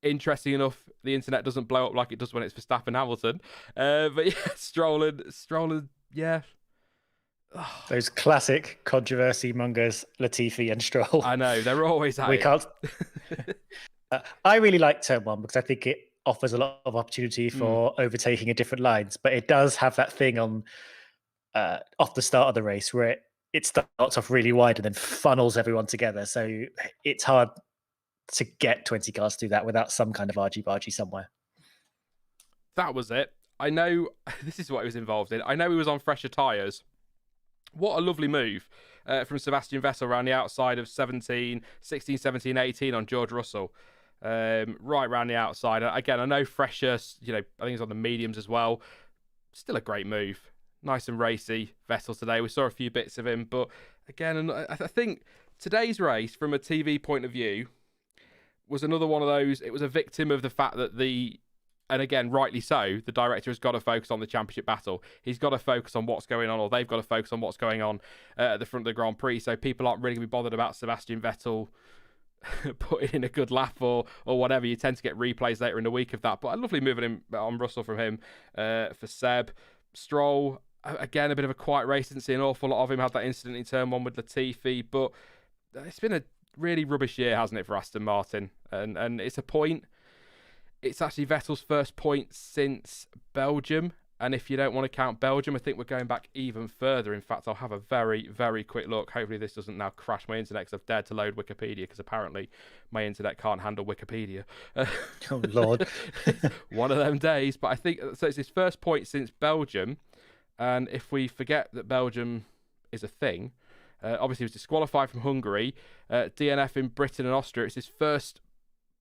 Interesting enough, the internet doesn't blow up like it does when it's Verstappen Hamilton. But yeah, Stroll and yeah. Those classic controversy mongers, Latifi and Stroll. I know, they're always at we it. Can't. I really like turn 1 because I think it offers a lot of opportunity for overtaking at different lines, but it does have that thing on off the start of the race where it starts off really wide and then funnels everyone together. So it's hard to get 20 cars through that without some kind of argy-bargy somewhere. That was it. I know this is what he was involved in. I know he was on fresher tyres. What a lovely move from Sebastian Vettel around the outside of 16, 17, 18 on George Russell. Right around the outside. Again, I know fresher, I think he's on the mediums as well. Still a great move. Nice and racy, Vettel today. We saw a few bits of him, but again, I think today's race, from a TV point of view, was another one of those. It was a victim of the fact that and again, rightly so, the director has got to focus on the championship battle. He's got to focus on what's going on, or they've got to focus on what's going on at the front of the Grand Prix. So people aren't really going to be bothered about Sebastian Vettel putting in a good lap or whatever. You tend to get replays later in the week of that. But a lovely moving on Russell from him for Seb. Stroll, again, a bit of a quiet race. Didn't see an awful lot of him. Had that incident in turn 1 with Latifi. But it's been a really rubbish year, hasn't it, for Aston Martin? And it's a point. It's actually Vettel's first point since Belgium. And if you don't want to count Belgium, I think we're going back even further. In fact, I'll have a very, very quick look. Hopefully this doesn't now crash my internet because I've dared to load Wikipedia, because apparently my internet can't handle Wikipedia. Oh, Lord. One of them days. But I think, so it's his first point since Belgium. And if we forget that Belgium is a thing, obviously he was disqualified from Hungary, DNF in Britain and Austria. It's his first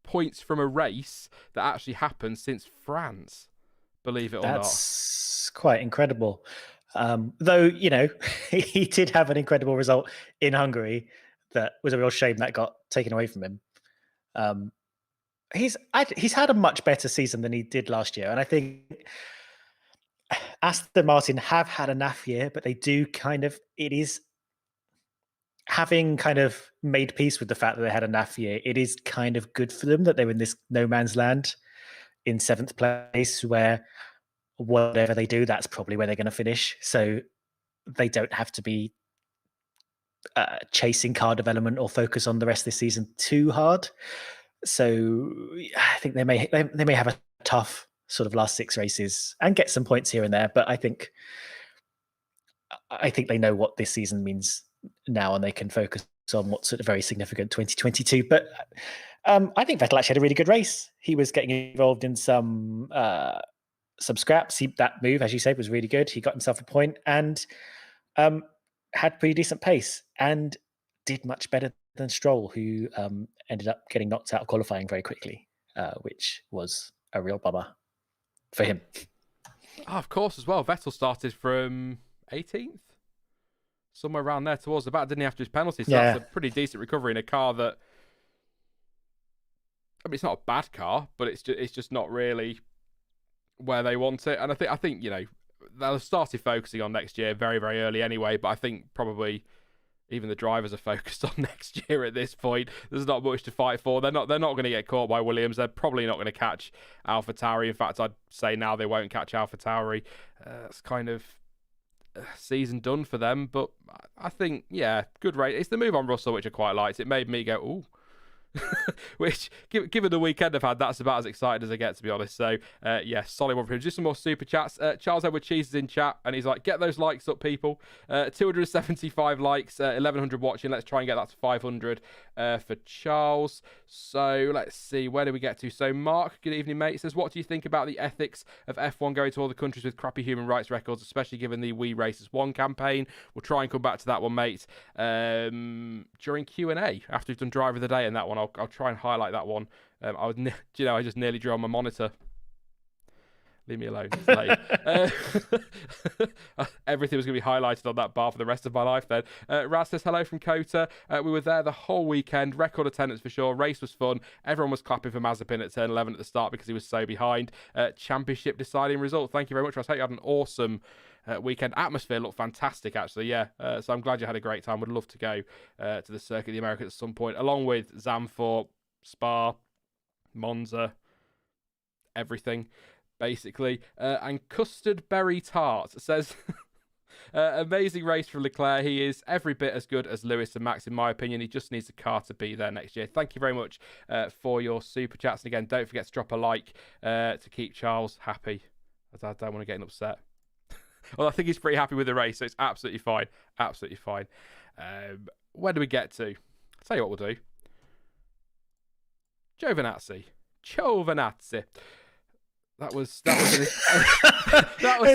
points from a race that actually happened since France, believe it or not. That's quite incredible. Though, he did have an incredible result in Hungary that was a real shame that got taken away from him. He's had a much better season than he did last year, and I think Aston Martin have had a naff year, but they do it is having kind of made peace with the fact that they had a naff year. It is kind of good for them that they're in this no man's land in 7th place, where whatever they do, that's probably where they're going to finish. So they don't have to be chasing car development or focus on the rest of this season too hard. So I think they may have a tough sort of last 6 races and get some points here and there, but I think they know what this season means now, and they can focus on what's a very significant 2022. But I think Vettel actually had a really good race. He was getting involved in some scraps. That move, as you said, was really good. He got himself a point and had pretty decent pace and did much better than Stroll, who ended up getting knocked out of qualifying very quickly, which was a real bummer for him. Oh, of course, as well. Vettel started from 18th, somewhere around there towards the back, didn't he, after his penalty? So that's a pretty decent recovery in a car that, I mean, it's not a bad car, but it's just not really where they want it. And I think they'll started focusing on next year very, very early anyway. But I think probably even the drivers are focused on next year at this point. There's not much to fight for. They're not going to get caught by Williams. They're probably not going to catch AlphaTauri. In fact, I'd say now they won't catch AlphaTauri. It's kind of season done for them. But I think, yeah, good race. It's the move on Russell which I quite liked. It made me go, ooh. which, given the weekend I've had, that's about as excited as I get, to be honest. So, yeah, solid one for him. Just some more super chats. Charles Edward Cheese is in chat, and he's like, get those likes up, people. 275 likes, 1,100 watching. Let's try and get that to 500 for Charles. So, let's see, where do we get to? So, Mark, good evening, mate, says, what do you think about the ethics of F1 going to all the countries with crappy human rights records, especially given the We Race as One campaign? We'll try and come back to that one, mate, during Q&A, after we've done Driver of the Day and that one. I'll try and highlight that one. I just nearly drew on my monitor. Leave me alone. It's late. Everything was going to be highlighted on that bar for the rest of my life then. Raz says, hello from Kota. We were there the whole weekend. Record attendance for sure. Race was fun. Everyone was clapping for Mazepin at turn 11 at the start because he was so behind. Championship deciding result. Thank you very much, Raz. I hope you had an awesome weekend. Atmosphere looked fantastic, actually. Yeah. So I'm glad you had a great time. Would love to go to the Circuit of the Americas at some point, along with Zandvoort, Spa, Monza, everything, basically. And Custard Berry Tart says, amazing race from Leclerc. He is every bit as good as Lewis and Max, in my opinion. He just needs a car to be there next year. Thank you very much for your super chats. And again, don't forget to drop a like to keep Charles happy, as I don't want to get him upset. Well, I think he's pretty happy with the race, so it's absolutely fine. Absolutely fine. Where do we get to? I'll tell you what we'll do. Giovinazzi. That was it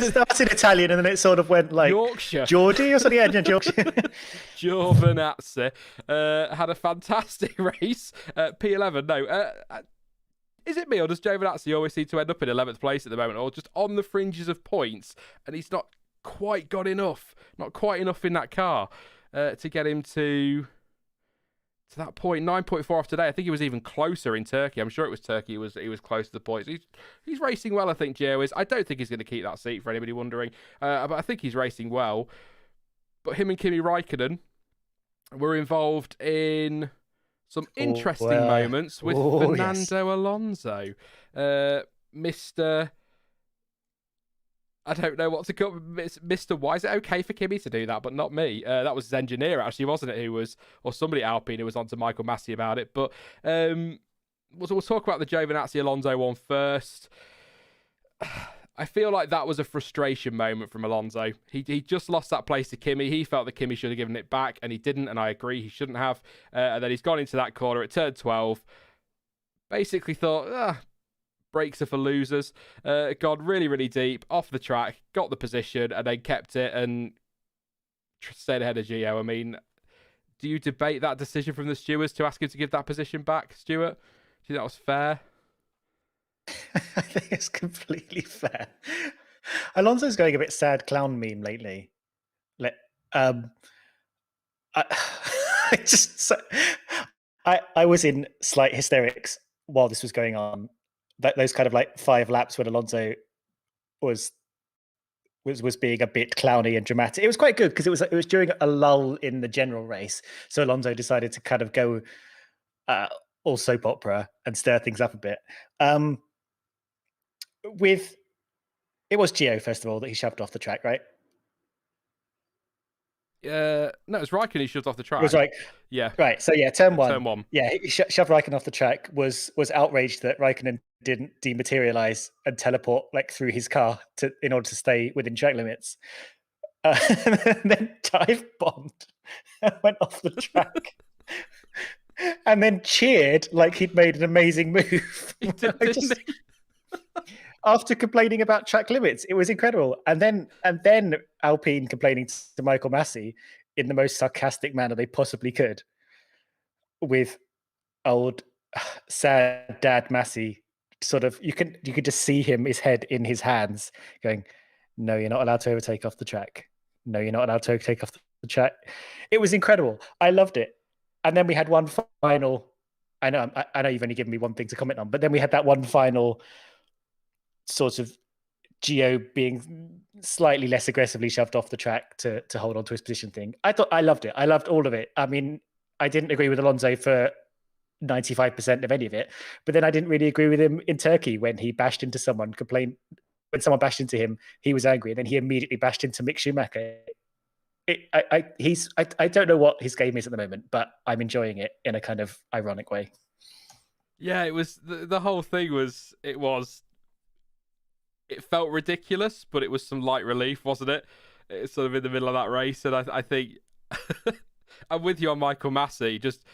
started Italian and then it sort of went like Yorkshire. Geordie or something. Yeah, Yorkshire. Giovinazzi had a fantastic race. P11. No, is it me, or does Giovinazzi always seem to end up in 11th place at the moment, or just on the fringes of points, and he's not quite got enough, not quite enough in that car to get him to that point? 9.4 off today. I think he was even closer in Turkey. I'm sure it was Turkey. He was close to the points. He's racing well, I think, Gio is. I don't think he's going to keep that seat, for anybody wondering, but I think he's racing well. But him and Kimi Räikkönen were involved in some interesting moments with Fernando Alonso. Mr. I don't know what to call Mr. Why is it okay for Kimi to do that, but not me? That was his engineer, actually, wasn't it? Or somebody at Alpine who was on to Michael Massey about it. But we'll talk about the Giovinazzi Alonso one first. I feel like that was a frustration moment from Alonso. He just lost that place to Kimi. He felt that Kimi should have given it back, and he didn't, and I agree, he shouldn't have. And then he's gone into that corner at turn 12. Basically thought, brakes are for losers. Gone really, really deep, off the track, got the position, and then kept it and stayed ahead of Gio. I mean, do you debate that decision from the stewards to ask him to give that position back, Stuart? Do you think that was fair? I think it's completely fair. Alonso's going a bit sad clown meme lately. I was in slight hysterics while this was going on. Those kind of like 5 laps when Alonso was being a bit clowny and dramatic. It was quite good because it was during a lull in the general race, so Alonso decided to kind of go all soap opera and stir things up a bit. It was Gio, first of all, that he shoved off the track, right? No, it was Raikkonen who shoved off the track. It was like, yeah, right. So yeah, turn one. Turn one. Yeah, he shoved Raikkonen off the track. Was outraged that Raikkonen didn't dematerialize and teleport like through his car in order to stay within track limits. And then dive bombed and went off the track. And then cheered like he'd made an amazing move. He didn't. After complaining about track limits, it was incredible. And then Alpine complaining to Michael Massey in the most sarcastic manner they possibly could, with old sad dad Massey sort of you could just see him, his head in his hands, going, "No, you're not allowed to overtake off the track. No, you're not allowed to overtake off the track." It was incredible. I loved it. And then we had one final. I know you've only given me one thing to comment on, but then we had that one final sort of Gio being slightly less aggressively shoved off the track to hold on to his position thing. I loved it. I loved all of it. I mean, I didn't agree with Alonso for 95% of any of it, but then I didn't really agree with him in Turkey when he bashed into someone, when someone bashed into him, he was angry, and then he immediately bashed into Mick Schumacher. I don't know what his game is at the moment, but I'm enjoying it in a kind of ironic way. Yeah, it was the whole thing was it felt ridiculous, but it was some light relief, wasn't it? It's sort of in the middle of that race, and I think I'm with you on Michael Massey. Just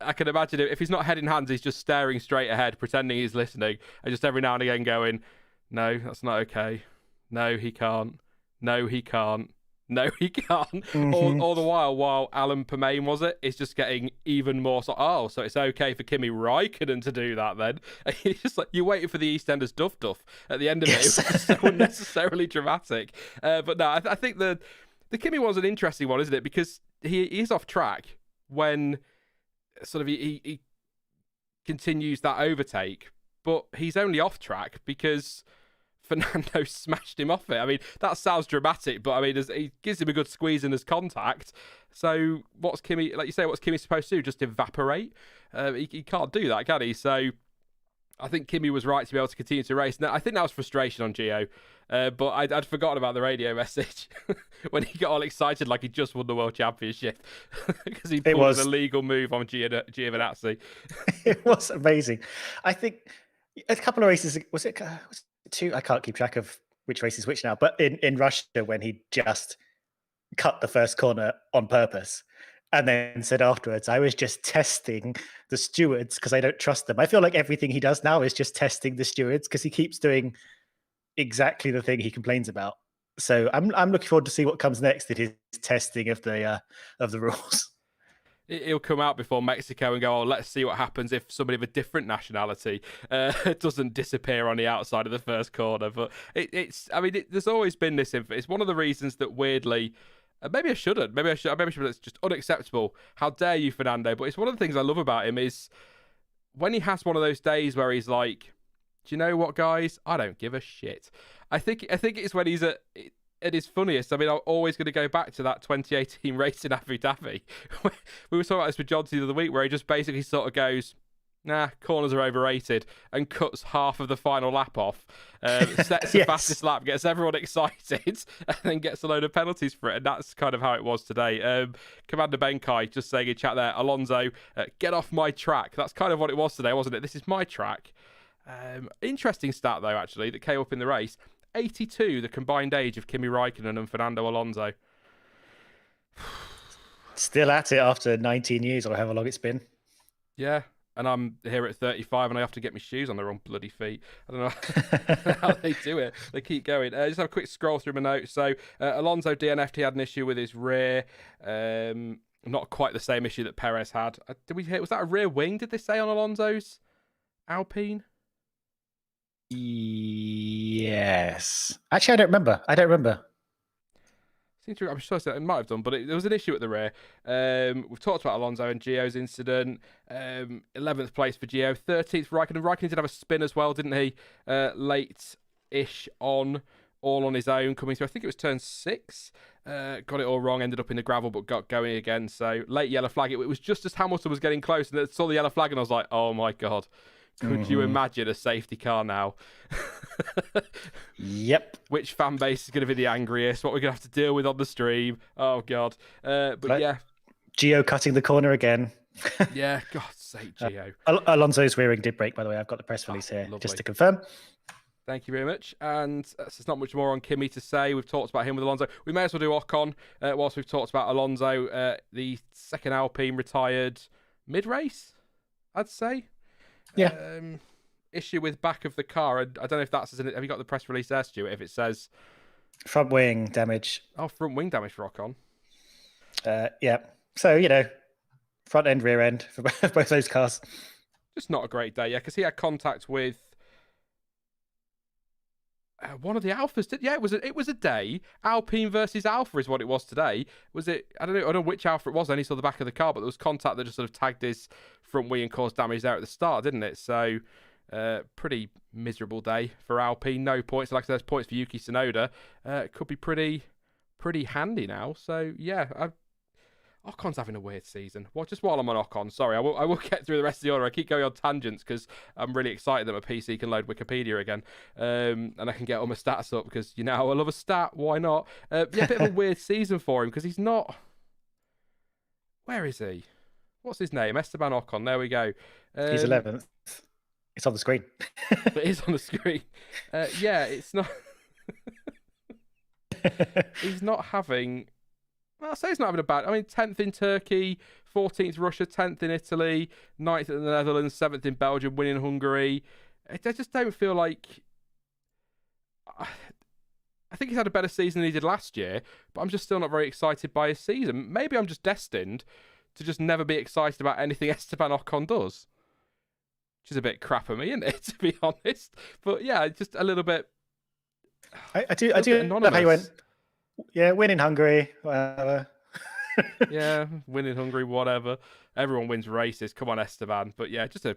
I can imagine if he's not head in hands, he's just staring straight ahead, pretending he's listening, and just every now and again going, "No, that's not okay. No, he can't. No, he can't. No, he can't." All the while Alan Permain was it's just getting even more. So it's okay for Kimi Räikkönen to do that then. And you're just like, you're waiting for the EastEnders duff at the end of it. It was so unnecessarily dramatic. But no, I think the Kimi one's an interesting one, isn't it? Because he is off track when sort of he continues that overtake, but he's only off track because Fernando smashed him off it. I mean, that sounds dramatic, but I mean, he gives him a good squeeze in his contact. So what's Kimi, like you say, what's Kimi supposed to do? Just evaporate? He can't do that, can he? So I think Kimi was right to be able to continue to race. Now, I think that was frustration on Gio, but I'd forgotten about the radio message when he got all excited like he just won the World Championship because he pulled an illegal move on Giovinazzi. It was amazing. I think a couple of races, was it two? I can't keep track of which race is which now, but in Russia when he just cut the first corner on purpose and then said afterwards, I was just testing the stewards because I don't trust them. I feel like everything he does now is just testing the stewards because he keeps doing exactly the thing he complains about. So I'm looking forward to see what comes next in his testing of the rules. He'll come out before Mexico and go, let's see what happens if somebody of a different nationality doesn't disappear on the outside of the first corner. But there's always been this. It's one of the reasons that weirdly, maybe I shouldn't. Maybe I should. It's just unacceptable. How dare you, Fernando? But it's one of the things I love about him is when he has one of those days where he's like, do you know what, guys? I don't give a shit. I think it's when he's at his funniest. I mean, I'm always going to go back to that 2018 race in Abu Dhabi. We were talking about this with John the other week, where he just basically sort of goes, nah, corners are overrated, and cuts half of the final lap off, sets the fastest lap, gets everyone excited, and then gets a load of penalties for it. And that's kind of how it was today. Commander Benkai just saying in chat there, Alonso, get off my track. That's kind of what it was today, wasn't it? This is my track. Interesting stat, though, actually, that came up in the race. 82, the combined age of Kimi Räikkönen and Fernando Alonso. Still at it after 19 years or however long it's been. Yeah, and I'm here at 35 and I have to get my shoes on the wrong bloody feet. I don't know how they do it. They keep going. Just have a quick scroll through my notes. So Alonso DNF'd, he had an issue with his rear. Not quite the same issue that Perez had. Was that a rear wing, did they say, on Alonso's Alpine? Yes. Actually, I don't remember. I'm sure it might have done, but there was an issue at the rear. We've talked about Alonso and Gio's incident. 11th place for Gio, 13th for Raikkonen. Raikkonen did have a spin as well, didn't he? Late-ish all on his own, coming through. I think it was turn 6. Got it all wrong, ended up in the gravel, but got going again. So late yellow flag. It was just as Hamilton was getting close, and I saw the yellow flag, and I was like, oh my God. Could you imagine a safety car now? Yep. Which fan base is going to be the angriest? What we're going to have to deal with on the stream? Oh, God. But yeah. Gio cutting the corner again. Yeah, God's sake, Gio. Alonso's rear wing did break, by the way. I've got the press release here, lovely. just to confirm. Thank you very much. And there's not much more on Kimi to say. We've talked about him with Alonso. We may as well do Ocon whilst we've talked about Alonso. The second Alpine retired mid-race, I'd say. Yeah. Issue with back of the car. I don't know if that's... Have you got the press release there, Stuart? If it says... Front wing damage. Oh, front wing damage for Ocon. Yeah. So, front end, rear end for both those cars. Just not a great day, yeah, because he had contact with one of the Alphas. Yeah, it was a day. Alpine versus Alfa is what it was today. Was it? I don't know which Alfa it was. I only saw the back of the car, but there was contact that just sort of tagged his front wing and caused damage there at the start, didn't it? So, pretty miserable day for Alpine. No points. Like I said, there's points for Yuki Tsunoda. It could be pretty handy now. So yeah, Ocon's having a weird season. Well, just while I'm on Ocon, sorry, I will get through the rest of the order. I keep going on tangents because I'm really excited that my PC can load Wikipedia again, and I can get all my stats up because I love a stat. Why not? Yeah, a bit of a weird season for him because he's not. Where is he? what's his name? Esteban Ocon. There we go. He's 11th. It's on the screen. It is on the screen. Yeah, it's not. He's not having. Well, I'll say he's not having a bad. I mean, 10th in Turkey, 14th Russia, 10th in Italy, 9th in the Netherlands, 7th in Belgium, winning Hungary. I just don't feel like. I think he's had a better season than he did last year, but I'm just still not very excited by his season. Maybe I'm just destined to just never be excited about anything Esteban Ocon does. Which is a bit crap of me, isn't it, to be honest? But yeah, just a little bit. I do love how you went. Yeah, win in Hungary, whatever. Yeah, win in Hungary, whatever. Everyone wins races. Come on, Esteban. But yeah, just a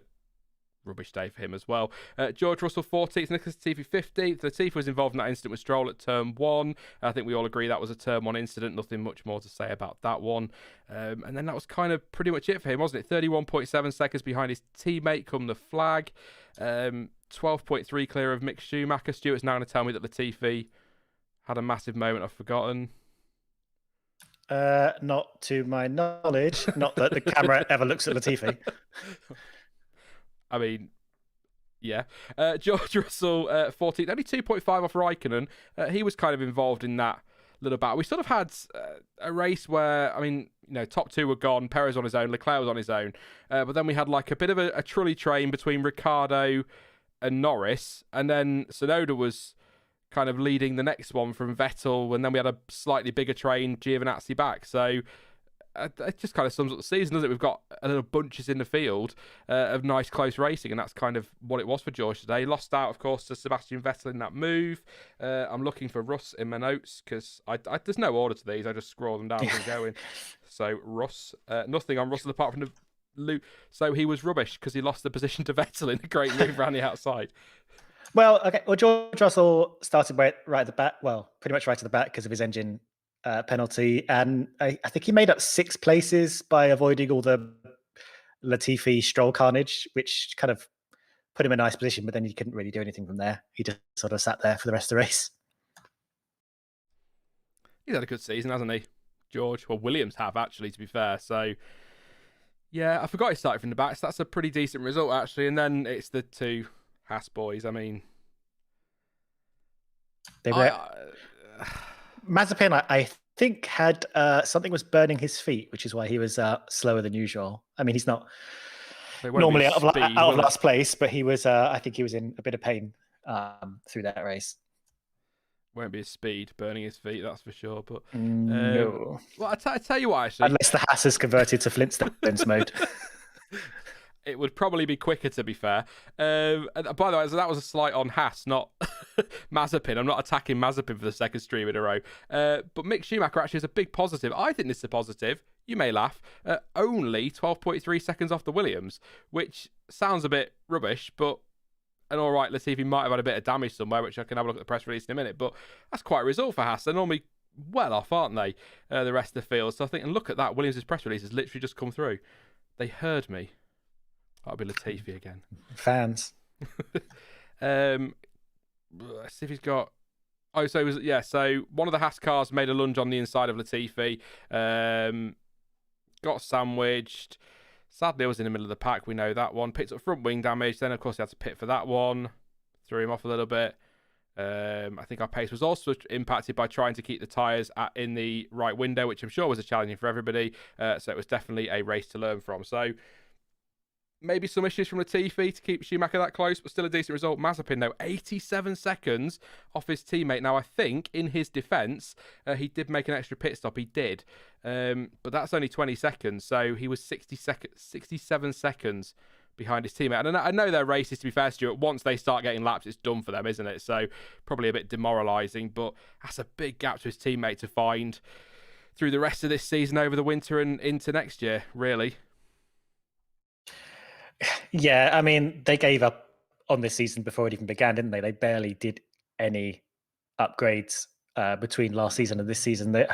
rubbish day for him as well. George Russell 14th, Nicholas Latifi 15th. Latifi was involved in that incident with Stroll at turn 1. I think we all agree that was a turn 1 incident. Nothing much more to say about that one. And then that was kind of pretty much it for him, wasn't it? 31.7 seconds behind his teammate come the flag. 12.3 clear of Mick Schumacher. Stuart's now going to tell me that Latifi had a massive moment I've forgotten. Not to my knowledge. Not that the camera ever looks at Latifi. I mean, yeah. George Russell, 14th, only 2.5 off Raikkonen. He was kind of involved in that little battle. We sort of had a race where, I mean, top two were gone. Perez on his own, Leclerc was on his own. But then we had like a bit of a trolley train between Ricciardo and Norris. And then Tsunoda was kind of leading the next one from Vettel. And then we had a slightly bigger train, Giovinazzi back. So it just kind of sums up the season, doesn't it? We've got a little bunches in the field of nice close racing, and that's kind of what it was for George today. Lost out, of course, to Sebastian Vettel in that move. I'm looking for Russ in my notes because there's no order to these. I just scroll them down as I'm going. So Russ, nothing on Russell apart from the loop. So he was rubbish because he lost the position to Vettel in a great move around the outside. Well, okay. Well, George Russell started right at the back. Well, pretty much right at the back because of his engine penalty, and I think he made up 6 places by avoiding all the Latifi Stroll carnage, which kind of put him in a nice position, but then he couldn't really do anything from there. He just sort of sat there for the rest of the race. He's had a good season, hasn't he, George? Well, Williams have, actually, to be fair. So yeah, I forgot he started from the back, so that's a pretty decent result, actually. And then it's the 2 Haas boys. I mean, they were Mazepin, I think, had something was burning his feet, which is why he was slower than usual. I mean, he's not normally out of last place, but he was. I think he was in a bit of pain through that race. Won't be his speed burning his feet, that's for sure. But no. Well, I tell you what, actually, unless the Haas has converted to Flintstones mode. It would probably be quicker, to be fair. And by the way, so that was a slight on Haas, not Mazepin. I'm not attacking Mazepin for the second stream in a row. But Mick Schumacher actually is a big positive. I think this is a positive. You may laugh. Only 12.3 seconds off the Williams, which sounds a bit rubbish, but and all right, Latifi might have had a bit of damage somewhere, which I can have a look at the press release in a minute. But that's quite a result for Haas. They're normally well off, aren't they? The rest of the field. So I think, and look at that, Williams' press release has literally just come through. They heard me. That'll be Latifi again. Fans. Let's see if he's got. Oh, so it was, yeah. So one of the Haas cars made a lunge on the inside of Latifi. Got sandwiched. Sadly, I was in the middle of the pack. We know that one. Picked up front wing damage. Then, of course, he had to pit for that one. Threw him off a little bit. I think our pace was also impacted by trying to keep the tyres in the right window, which I'm sure was a challenging for everybody. So it was definitely a race to learn from. So maybe some issues from Latifi to keep Schumacher that close, but still a decent result. Mazepin, though, 87 seconds off his teammate. Now, I think, in his defence, he did make an extra pit stop. He did. But that's only 20 seconds, so he was 67 seconds behind his teammate. And I know they're races, to be fair, Stuart. Once they start getting laps, it's done for them, isn't it? So probably a bit demoralising, but that's a big gap to his teammate to find through the rest of this season, over the winter and into next year, really. Yeah, I mean, they gave up on this season before it even began, didn't they? They barely did any upgrades between last season and this season.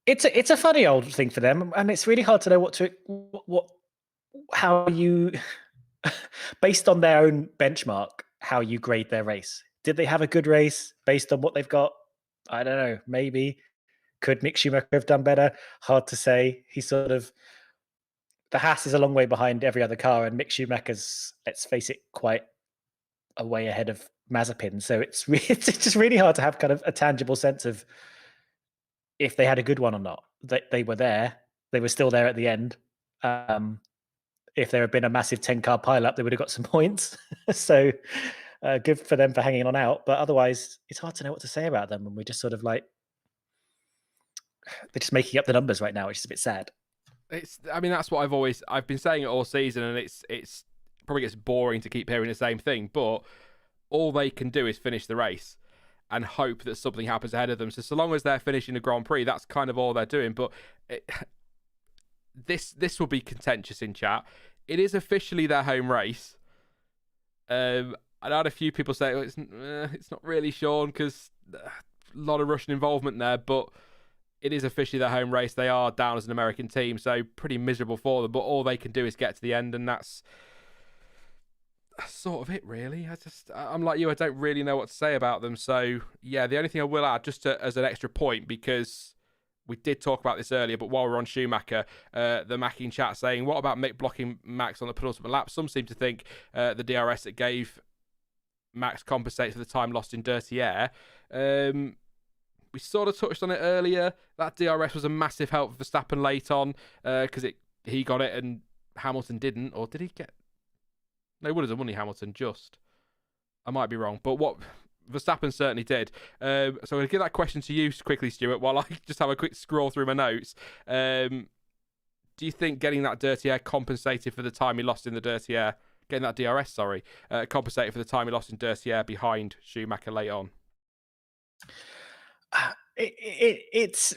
It's a funny old thing for them, and it's really hard to know how you, based on their own benchmark, how you grade their race. Did they have a good race based on what they've got? I don't know. Maybe. Could Mick Schumacher have done better? Hard to say. He sort of the Haas is a long way behind every other car, and Mick Schumacher's, let's face it, quite a way ahead of Mazepin. So it's just really hard to have kind of a tangible sense of if they had a good one or not. They were there. They were still there at the end. If there had been a massive 10-car pile-up, they would have got some points. So good for them for hanging on out. But otherwise, it's hard to know what to say about them. And we're just sort of like, they're just making up the numbers right now, which is a bit sad. I mean, that's what I've been saying it all season, and it's probably gets boring to keep hearing the same thing, but all they can do is finish the race and hope that something happens ahead of them. So long as they're finishing the Grand Prix, that's kind of all they're doing. But this will be contentious in chat. It is officially their home race. I had a few people say it's not really, Sean, because a lot of Russian involvement there, but it is officially their home race. They are down as an American team, so pretty miserable for them. But all they can do is get to the end, and that's sort of it, really. I'm like you. I don't really know what to say about them. So yeah, the only thing I will add, just as an extra point, because we did talk about this earlier, but while we're on Schumacher, the Mac in chat saying, what about Mick blocking Max on the penultimate lap? Some seem to think the DRS that gave Max compensates for the time lost in dirty air. We sort of touched on it earlier. That DRS was a massive help for Verstappen late on because he got it and Hamilton didn't. Or did he get... No, he would have done, wouldn't he, Hamilton? Just. I might be wrong. But what Verstappen certainly did. So I'm going to give that question to you quickly, Stuart, while I just have a quick scroll through my notes. Do you think getting that dirty air compensated for the time he lost in the dirty air? Getting that DRS, sorry. Compensated for the time he lost in dirty air behind Schumacher late on? It's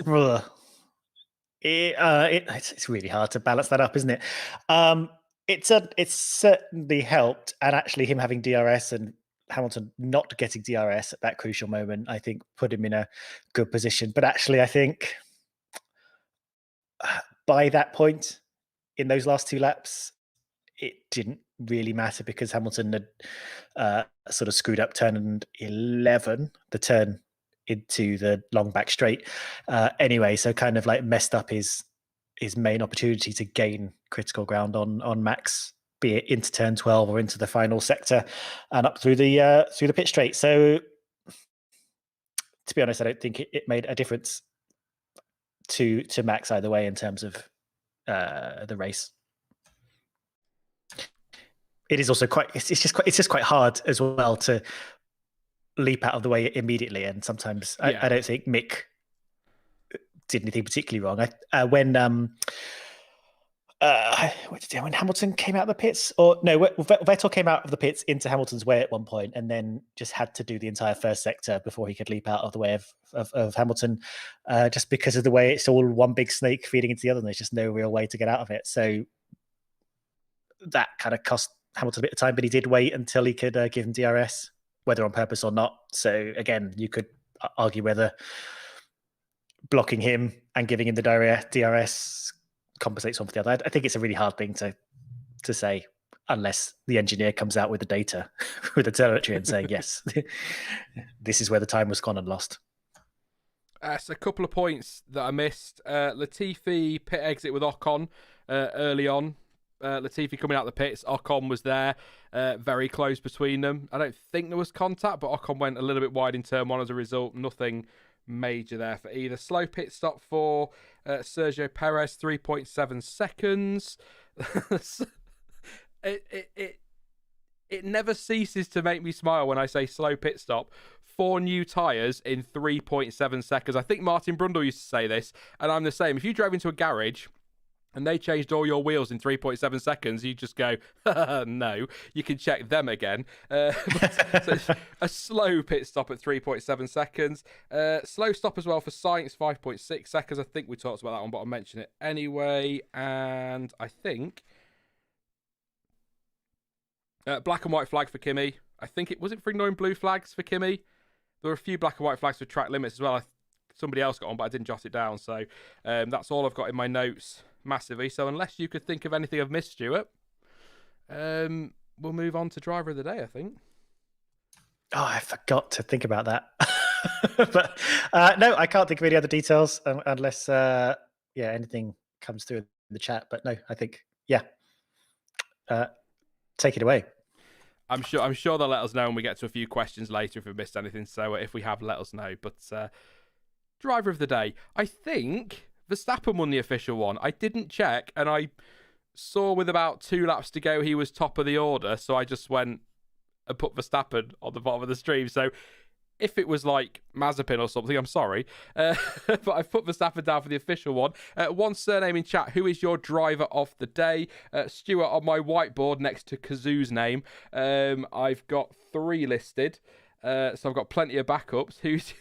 really hard to balance that up, isn't it? It's certainly helped, and actually him having DRS and Hamilton not getting DRS at that crucial moment, I think, put him in a good position. But actually, I think by that point in those last two laps, it didn't really matter because Hamilton had sort of screwed up turn 11, the turn into the long back straight anyway, so kind of like messed up his main opportunity to gain critical ground on Max, be it into turn 12 or into the final sector and up through the pit straight. So to be honest, I don't think it made a difference to Max either way in terms of the race. It is also it's just quite hard as well to leap out of the way immediately, and sometimes I don't think Mick did anything particularly wrong. When Hamilton came out of the pits, or no, Vettel came out of the pits into Hamilton's way at one point, and then just had to do the entire first sector before he could leap out of the way of Hamilton, just because of the way it's all one big snake feeding into the other, and there's just no real way to get out of it. So that kind of cost Hamilton a bit of time, but he did wait until he could give him DRS, whether on purpose or not. So again, you could argue whether blocking him and giving him the DRS compensates one for the other. I think it's a really hard thing to say unless the engineer comes out with the data with the telemetry and saying, yes, this is where the time was gone and lost. So a couple of points that I missed. Latifi pit exit with Ocon early on. Latifi coming out the pits, Ocon was there, very close between them. I don't think there was contact, but Ocon went a little bit wide in turn one as a result. Nothing major there for either. Slow pit stop for Sergio Perez, 3.7 seconds. It never ceases to make me smile when I say slow pit stop. 4 new tyres in 3.7 seconds. I think Martin Brundle used to say this, and I'm the same. If you drove into a garage and they changed all your wheels in 3.7 seconds, you just go, no, you can check them again. So a slow pit stop at 3.7 seconds. Slow stop as well for Sainz, 5.6 seconds. I think we talked about that one, but I'll mention it anyway. And I think black and white flag for Kimi. I think it for ignoring blue flags for Kimi. There were a few black and white flags for track limits as well. Somebody else got on, but I didn't jot it down. So that's all I've got in my notes massively. So unless you could think of anything I've missed, Stuart, we'll move on to driver of the day, I think. Oh, I forgot to think about that. But no, I can't think of any other details unless anything comes through in the chat. But no, I think yeah, take it away. I'm sure they'll let us know when we get to a few questions later if we've missed anything. So if we have, let us know. But driver of the day, I think Verstappen won the official one. I didn't check, and I saw with about 2 laps to go he was top of the order, so I just went and put Verstappen on the bottom of the stream. So if it was like Mazepin or something, I'm sorry. But I've put Verstappen down for the official one. One surname in chat. Who is your driver of the day? Stuart on my whiteboard next to Kazoo's name. I've got 3 listed. So I've got plenty of backups. Who's,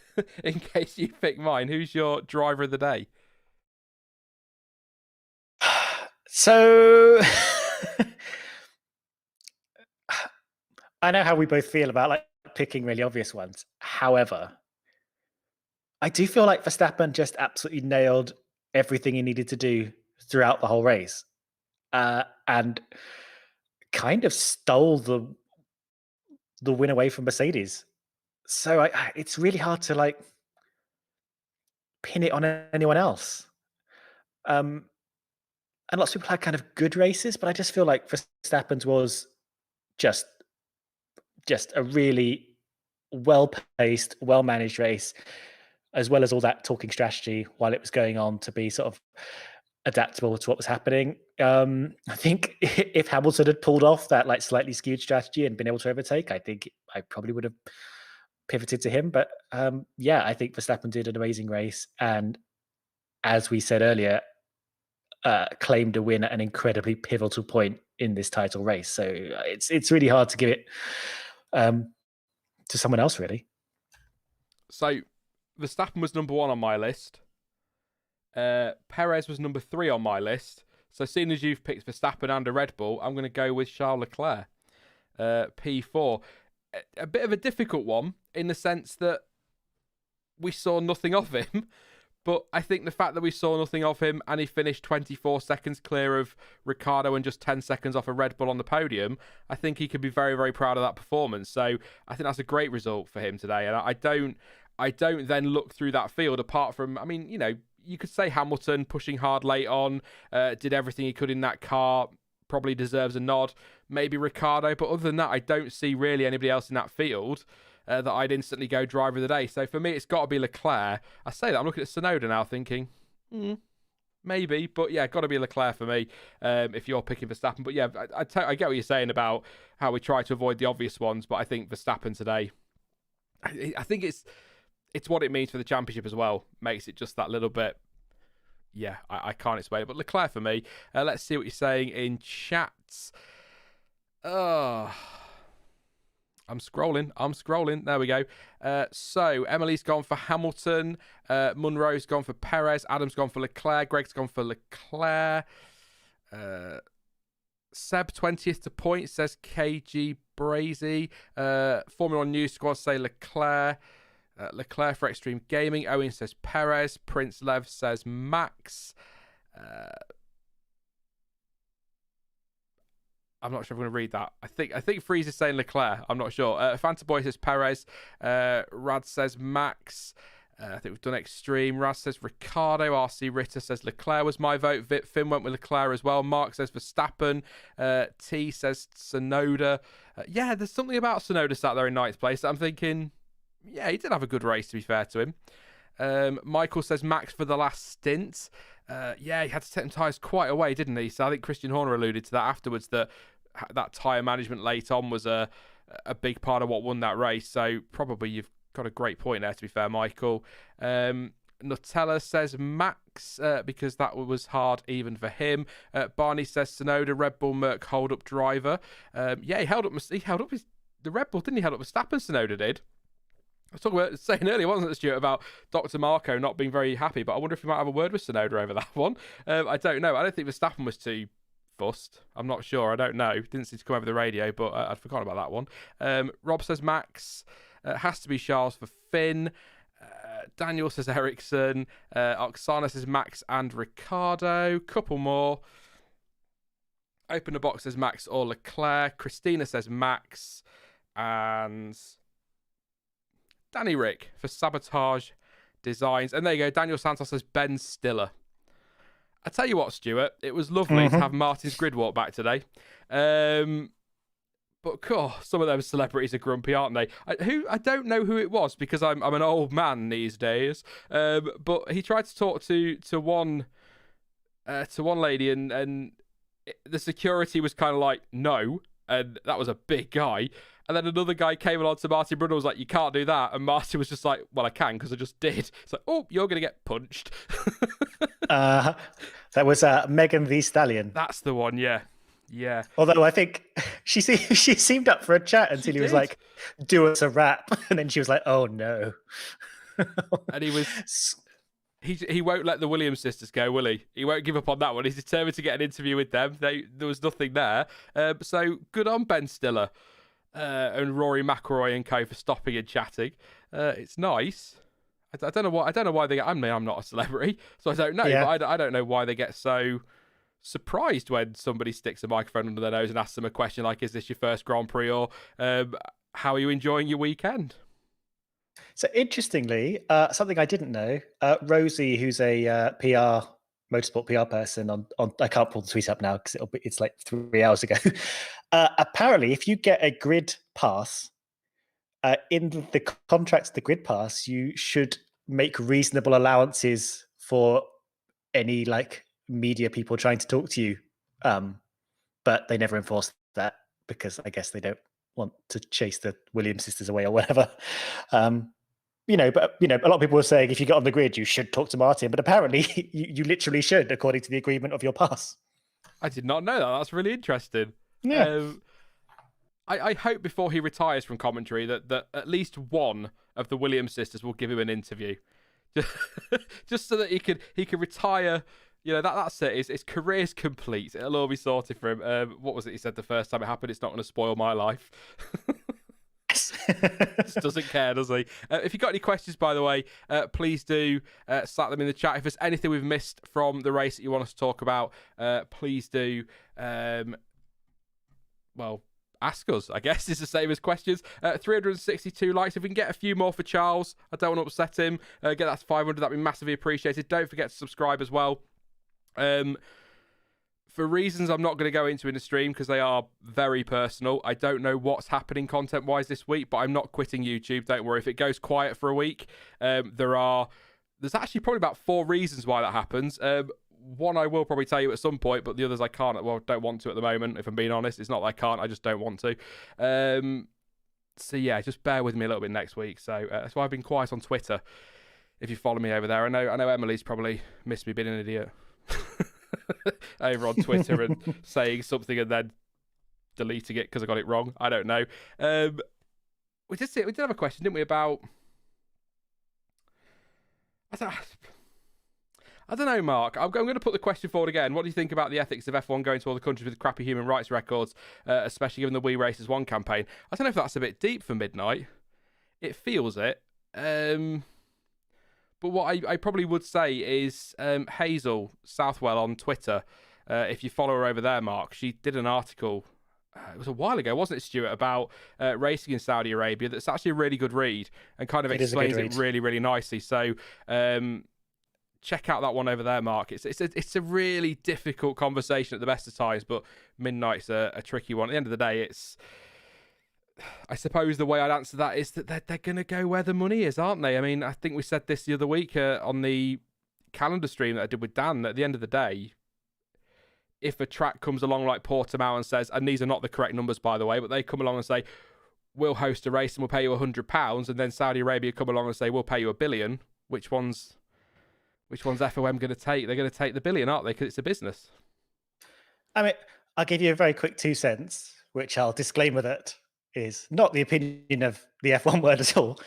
in case you pick mine, who's your driver of the day? So I know how we both feel about like picking really obvious ones. However, I do feel like Verstappen just absolutely nailed everything he needed to do throughout the whole race, and kind of stole the win away from Mercedes. So it's really hard to like pin it on anyone else. And lots of people had kind of good races, but I just feel like Verstappen's was just a really well-paced, well-managed race, as well as all that talking strategy while it was going on to be sort of adaptable to what was happening. I think if Hamilton had pulled off that like slightly skewed strategy and been able to overtake, I think I probably would have pivoted to him. But yeah, I think Verstappen did an amazing race, and as we said earlier, claimed a win at an incredibly pivotal point in this title race. So it's really hard to give it to someone else, really. So Verstappen was number 1 on my list. Perez was number 3 on my list. So seeing as you've picked Verstappen and a Red Bull, I'm going to go with Charles Leclerc, P4. A bit of a difficult one in the sense that we saw nothing of him. But I think the fact that we saw nothing of him and he finished 24 seconds clear of Ricciardo and just 10 seconds off a Red Bull on the podium, I think he could be very, very proud of that performance. So I think that's a great result for him today. And I don't then look through that field apart from, I mean, you know, you could say Hamilton pushing hard late on, did everything he could in that car, probably deserves a nod. Maybe Ricciardo, but other than that, I don't see really anybody else in that field that I'd instantly go driver of the day. So for me, it's got to be Leclerc. I say that, I'm looking at Tsunoda now thinking, maybe, but yeah, got to be Leclerc for me if you're picking Verstappen. But yeah, I get what you're saying about how we try to avoid the obvious ones, but I think Verstappen today, I think it's what it means for the championship as well. Makes it just that little bit, yeah, I can't explain it. But Leclerc for me. Let's see what you're saying in chats. I'm scrolling. There we go. So Emily's gone for Hamilton. Munro's gone for Perez. Adam's gone for Leclerc. Greg's gone for Leclerc. Seb 20th to point says KG Brazy. Formula One News Squad say Leclerc. Leclerc for Extreme Gaming. Owen says Perez. Prince Lev says Max. I'm not sure if I'm going to read that. I think Freeze is saying Leclerc. I'm not sure. Fanta Boy says Perez. Rad says Max. I think we've done Extreme. Raz says Ricciardo. RC Ritter says Leclerc was my vote. Finn went with Leclerc as well. Mark says Verstappen. T says Tsunoda. Yeah, there's something about Tsunoda sat there in 9th place that I'm thinking, yeah, he did have a good race, to be fair to him. Michael says Max for the last stint. Yeah, he had to set him tyres quite away, didn't he? So I think Christian Horner alluded to that afterwards, that tyre management late on was a big part of what won that race. So probably you've got a great point there, to be fair, Michael. Nutella says Max because that was hard even for him. Barney says Tsunoda, Red Bull Merc hold up driver. Yeah, he held up the Red Bull, didn't he? Held up Verstappen, Tsunoda did. I was talking about saying earlier, wasn't it, Stuart, about Dr. Marco not being very happy, but I wonder if he might have a word with Tsunoda over that one. I don't know. I don't think Verstappen was too fussed. I'm not sure. I don't know. Didn't seem to come over the radio, but I'd forgotten about that one. Rob says Max. Has to be Charles for Finn. Daniel says Ericsson. Oksana says Max and Ricciardo. Couple more. Open the box says Max or Leclerc. Christina says Max. And Danny Rick for Sabotage Designs. And there you go. Daniel Santos says Ben Stiller. I tell you what, Stuart, it was lovely to have Martin's grid walk back today. But some of those celebrities are grumpy, aren't they? I don't know who it was because I'm an old man these days. But he tried to talk to one lady, and the security was kind of like no, and that was a big guy. And then another guy came along to Martin Brundle, was like, "You can't do that," and Martin was just like, "Well, I can because I just did." It's like, "Oh, you're gonna get punched." That was Megan Thee Stallion. That's the one, yeah. Yeah. Although I think she seemed up for a chat until he was like, "Do us a rap," and then she was like, "Oh no." And he won't let the Williams sisters go, will he? He won't give up on that one. He's determined to get an interview with them. There was nothing there. So good on Ben Stiller and Rory McIlroy and co for stopping and chatting. It's nice. I don't know why they get. I'm not a celebrity, so I don't know. Yeah. But I don't know why they get so surprised when somebody sticks a microphone under their nose and asks them a question like, "Is this your first Grand Prix?" or "How are you enjoying your weekend?" So interestingly, something I didn't know, Rosie, who's a motorsport PR person on I can't pull the tweet up now because it's like 3 hours ago. Apparently, if you get a grid pass, in the contracts of the grid pass, you should make reasonable allowances for any like media people trying to talk to you. But they never enforce that because I guess they don't want to chase the Williams sisters away or whatever. But a lot of people were saying if you get on the grid, you should talk to Martin, but apparently you literally should, according to the agreement of your pass. I did not know that. That's really interesting. Yeah. I hope before he retires from commentary that at least one of the Williams sisters will give him an interview, just so that he could retire. That's it. His career's complete. It'll all be sorted for him. What was it he said the first time it happened? It's not going to spoil my life. Just doesn't care, does he? If you've got any questions, by the way, please do slap them in the chat. If there's anything we've missed from the race that you want us to talk about, please do. Ask us, I guess, is the same as questions. 362 likes. If we can get a few more for Charles, I don't want to upset him. Get that to 500, that'd be massively appreciated. Don't forget to subscribe as well. For reasons I'm not going to go into in the stream because they are very personal, I don't know what's happening content-wise this week, but I'm not quitting YouTube. Don't worry. If it goes quiet for a week, there's actually probably about 4 reasons why that happens. One I will probably tell you at some point, but the others I can't. Well, don't want to at the moment, if I'm being honest. It's not that I can't, I just don't want to. So yeah, just bear with me a little bit next week. So that's why I've been quiet on Twitter. If you follow me over there, I know Emily's probably missed me being an idiot over on Twitter and saying something and then deleting it because I got it wrong. I don't know. We did have a question, didn't we, about... I don't know, Mark. I'm going to put the question forward again. What do you think about the ethics of F1 going to all the countries with crappy human rights records, especially given the We Races 1 campaign? I don't know if that's a bit deep for midnight. It feels it. But what I probably would say is Hazel Southwell on Twitter, if you follow her over there, Mark, she did an article, it was a while ago, wasn't it, Stuart, about racing in Saudi Arabia. That's actually a really good read and kind of explains it really, really nicely. So check out that one over there, Mark. It's a really difficult conversation at the best of times, but midnight's a tricky one. At the end of the day, I suppose the way I'd answer that is that they're going to go where the money is, aren't they? I mean, I think we said this the other week on the calendar stream that I did with Dan, that at the end of the day, if a track comes along like Portimao and says, and these are not the correct numbers, by the way, but they come along and say, we'll host a race and we'll pay you £100, and then Saudi Arabia come along and say, we'll pay you $1 billion, which one's FOM going to take? They're going to take the billion, aren't they? Because it's a business. I mean, I'll give you a very quick 2 cents, which I'll disclaimer that is not the opinion of the F1 world at all,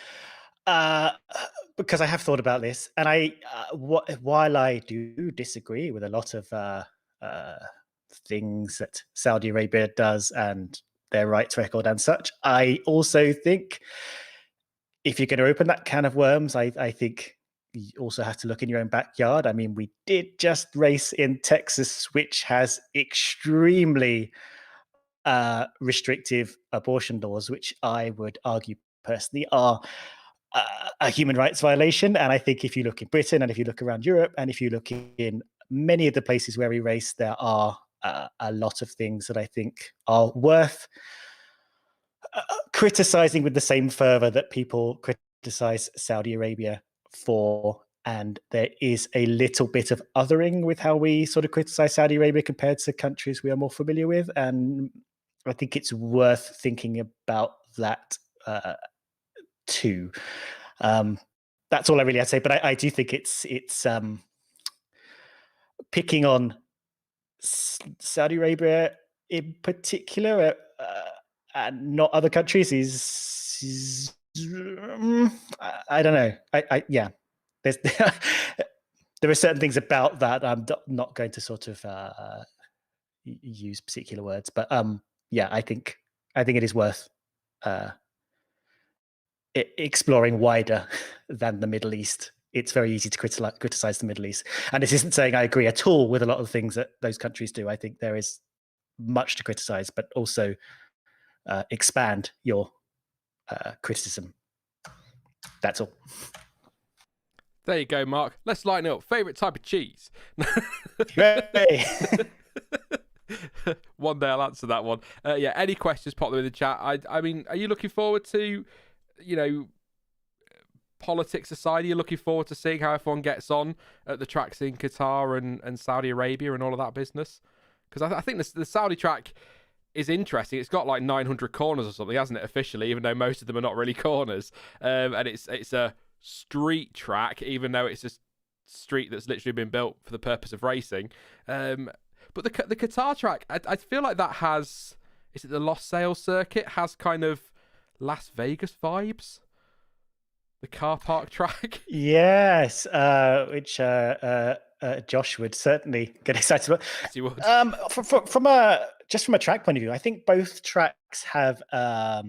because I have thought about this, and while I do disagree with a lot of things that Saudi Arabia does and their rights record and such, I also think if you're going to open that can of worms, I think you also have to look in your own backyard. I mean, we did just race in Texas, which has extremely restrictive abortion laws, which I would argue personally are a human rights violation. And I think if you look in Britain and if you look around Europe and if you look in many of the places where we race, there are a lot of things that I think are worth criticizing with the same fervor that people criticize Saudi Arabia for. And there is a little bit of othering with how we sort of criticize Saudi Arabia compared to countries we are more familiar with. And I think it's worth thinking about that too. That's all I really have to say. But I do think it's picking on Saudi Arabia in particular and not other countries is I don't know. Yeah. There's there are certain things about that I'm not going to sort of use particular words, but yeah, I think it is worth exploring wider than the Middle East. It's very easy to criticize the Middle East, and this isn't saying I agree at all with a lot of the things that those countries do. I think there is much to criticize, but also expand your criticism. That's all. There you go, Mark. Let's lighten up. Favorite type of cheese? One day I'll answer that one. Yeah, any questions, pop them in the chat. I mean, are you looking forward to, politics aside, are you looking forward to seeing how everyone gets on at the tracks in Qatar and Saudi Arabia and all of that business? Because I think the Saudi track is interesting. It's got like 900 corners or something, hasn't it, officially, even though most of them are not really corners. And it's a street track, even though it's a street that's literally been built for the purpose of racing. But the Qatar track, I feel like that has, is it the Losail circuit, has kind of Las Vegas vibes? The car park track? Yes, which Josh would certainly get excited about. Yes, he would. From a track point of view, I think both tracks have a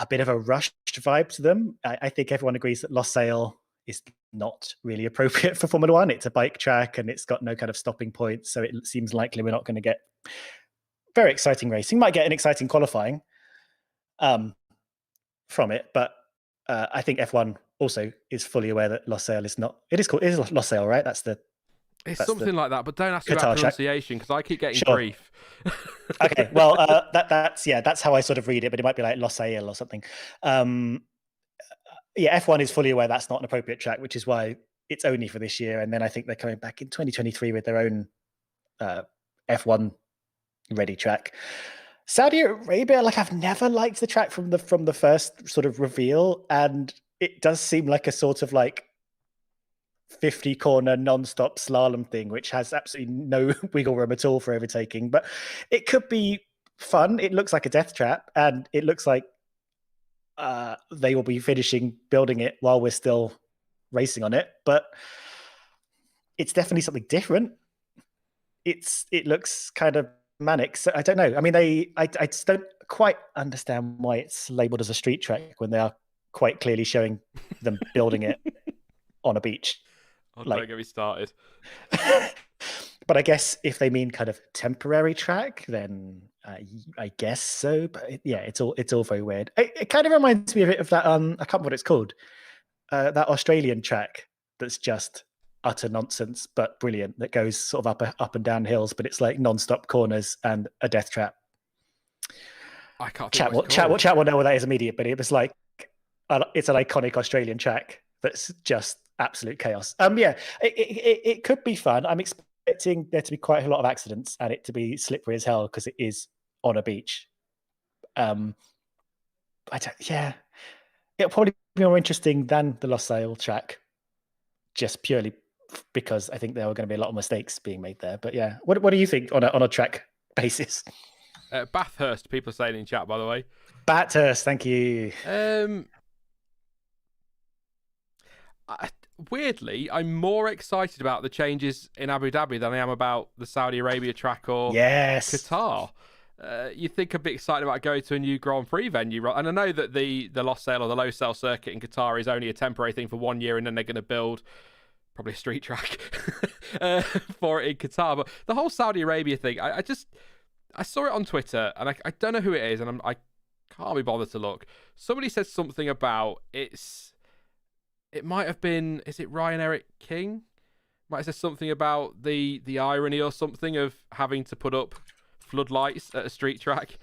bit of a rushed vibe to them. I think everyone agrees that Losail is not really appropriate for Formula One. It's a bike track and it's got no kind of stopping point, so it seems likely we're not going to get very exciting racing. Might get an exciting qualifying from it, but I think F1 also is fully aware that Losail is not. It is Losail, right? It's something like that, but don't ask me about pronunciation because I keep getting grief. Okay, well, that's how I sort of read it, but it might be like Losail or something. Yeah, F1 is fully aware that's not an appropriate track, which is why it's only for this year. And then I think they're coming back in 2023 with their own F1 ready track. Saudi Arabia, like, I've never liked the track from the first sort of reveal, and it does seem like a sort of like 50 corner non-stop slalom thing, which has absolutely no wiggle room at all for overtaking. But it could be fun. It looks like a death trap, and it looks like they will be finishing building it while we're still racing on it. But it's definitely something different. It looks kind of manic. So I don't know. I mean, I just don't quite understand why it's labeled as a street track when they are quite clearly showing them building it on a beach. Oh, don't get me started. But I guess if they mean kind of temporary track, then I guess so. But yeah, it's all very weird. It kind of reminds me a bit of that. I can't remember what it's called. That Australian track that's just utter nonsense but brilliant. That goes sort of up and down hills, but it's like non-stop corners and a death trap. I can't. Chat will know what that is immediate, but it was like it's an iconic Australian track that's just absolute chaos. Yeah, it could be fun. I'm expecting there to be quite a lot of accidents and it to be slippery as hell because it is on a beach. It'll probably be more interesting than the Losail track, just purely because I think there are going to be a lot of mistakes being made there. But yeah, what do you think on a track basis? Bathurst, people are saying in chat, by the way. Bathurst, thank you. Weirdly, I'm more excited about the changes in Abu Dhabi than I am about the Saudi Arabia track or Qatar. You think I'd be excited about going to a new Grand Prix venue, right? And I know that the Losail or the Losail circuit in Qatar is only a temporary thing for 1 year, and then they're going to build probably a street track for it in Qatar. But the whole Saudi Arabia thing, I saw it on Twitter, and I don't know who it is, and I can't be bothered to look. Somebody said something about it might have been, is it Ryan Eric King? Might say something about the irony or something of having to put up floodlights at a street track.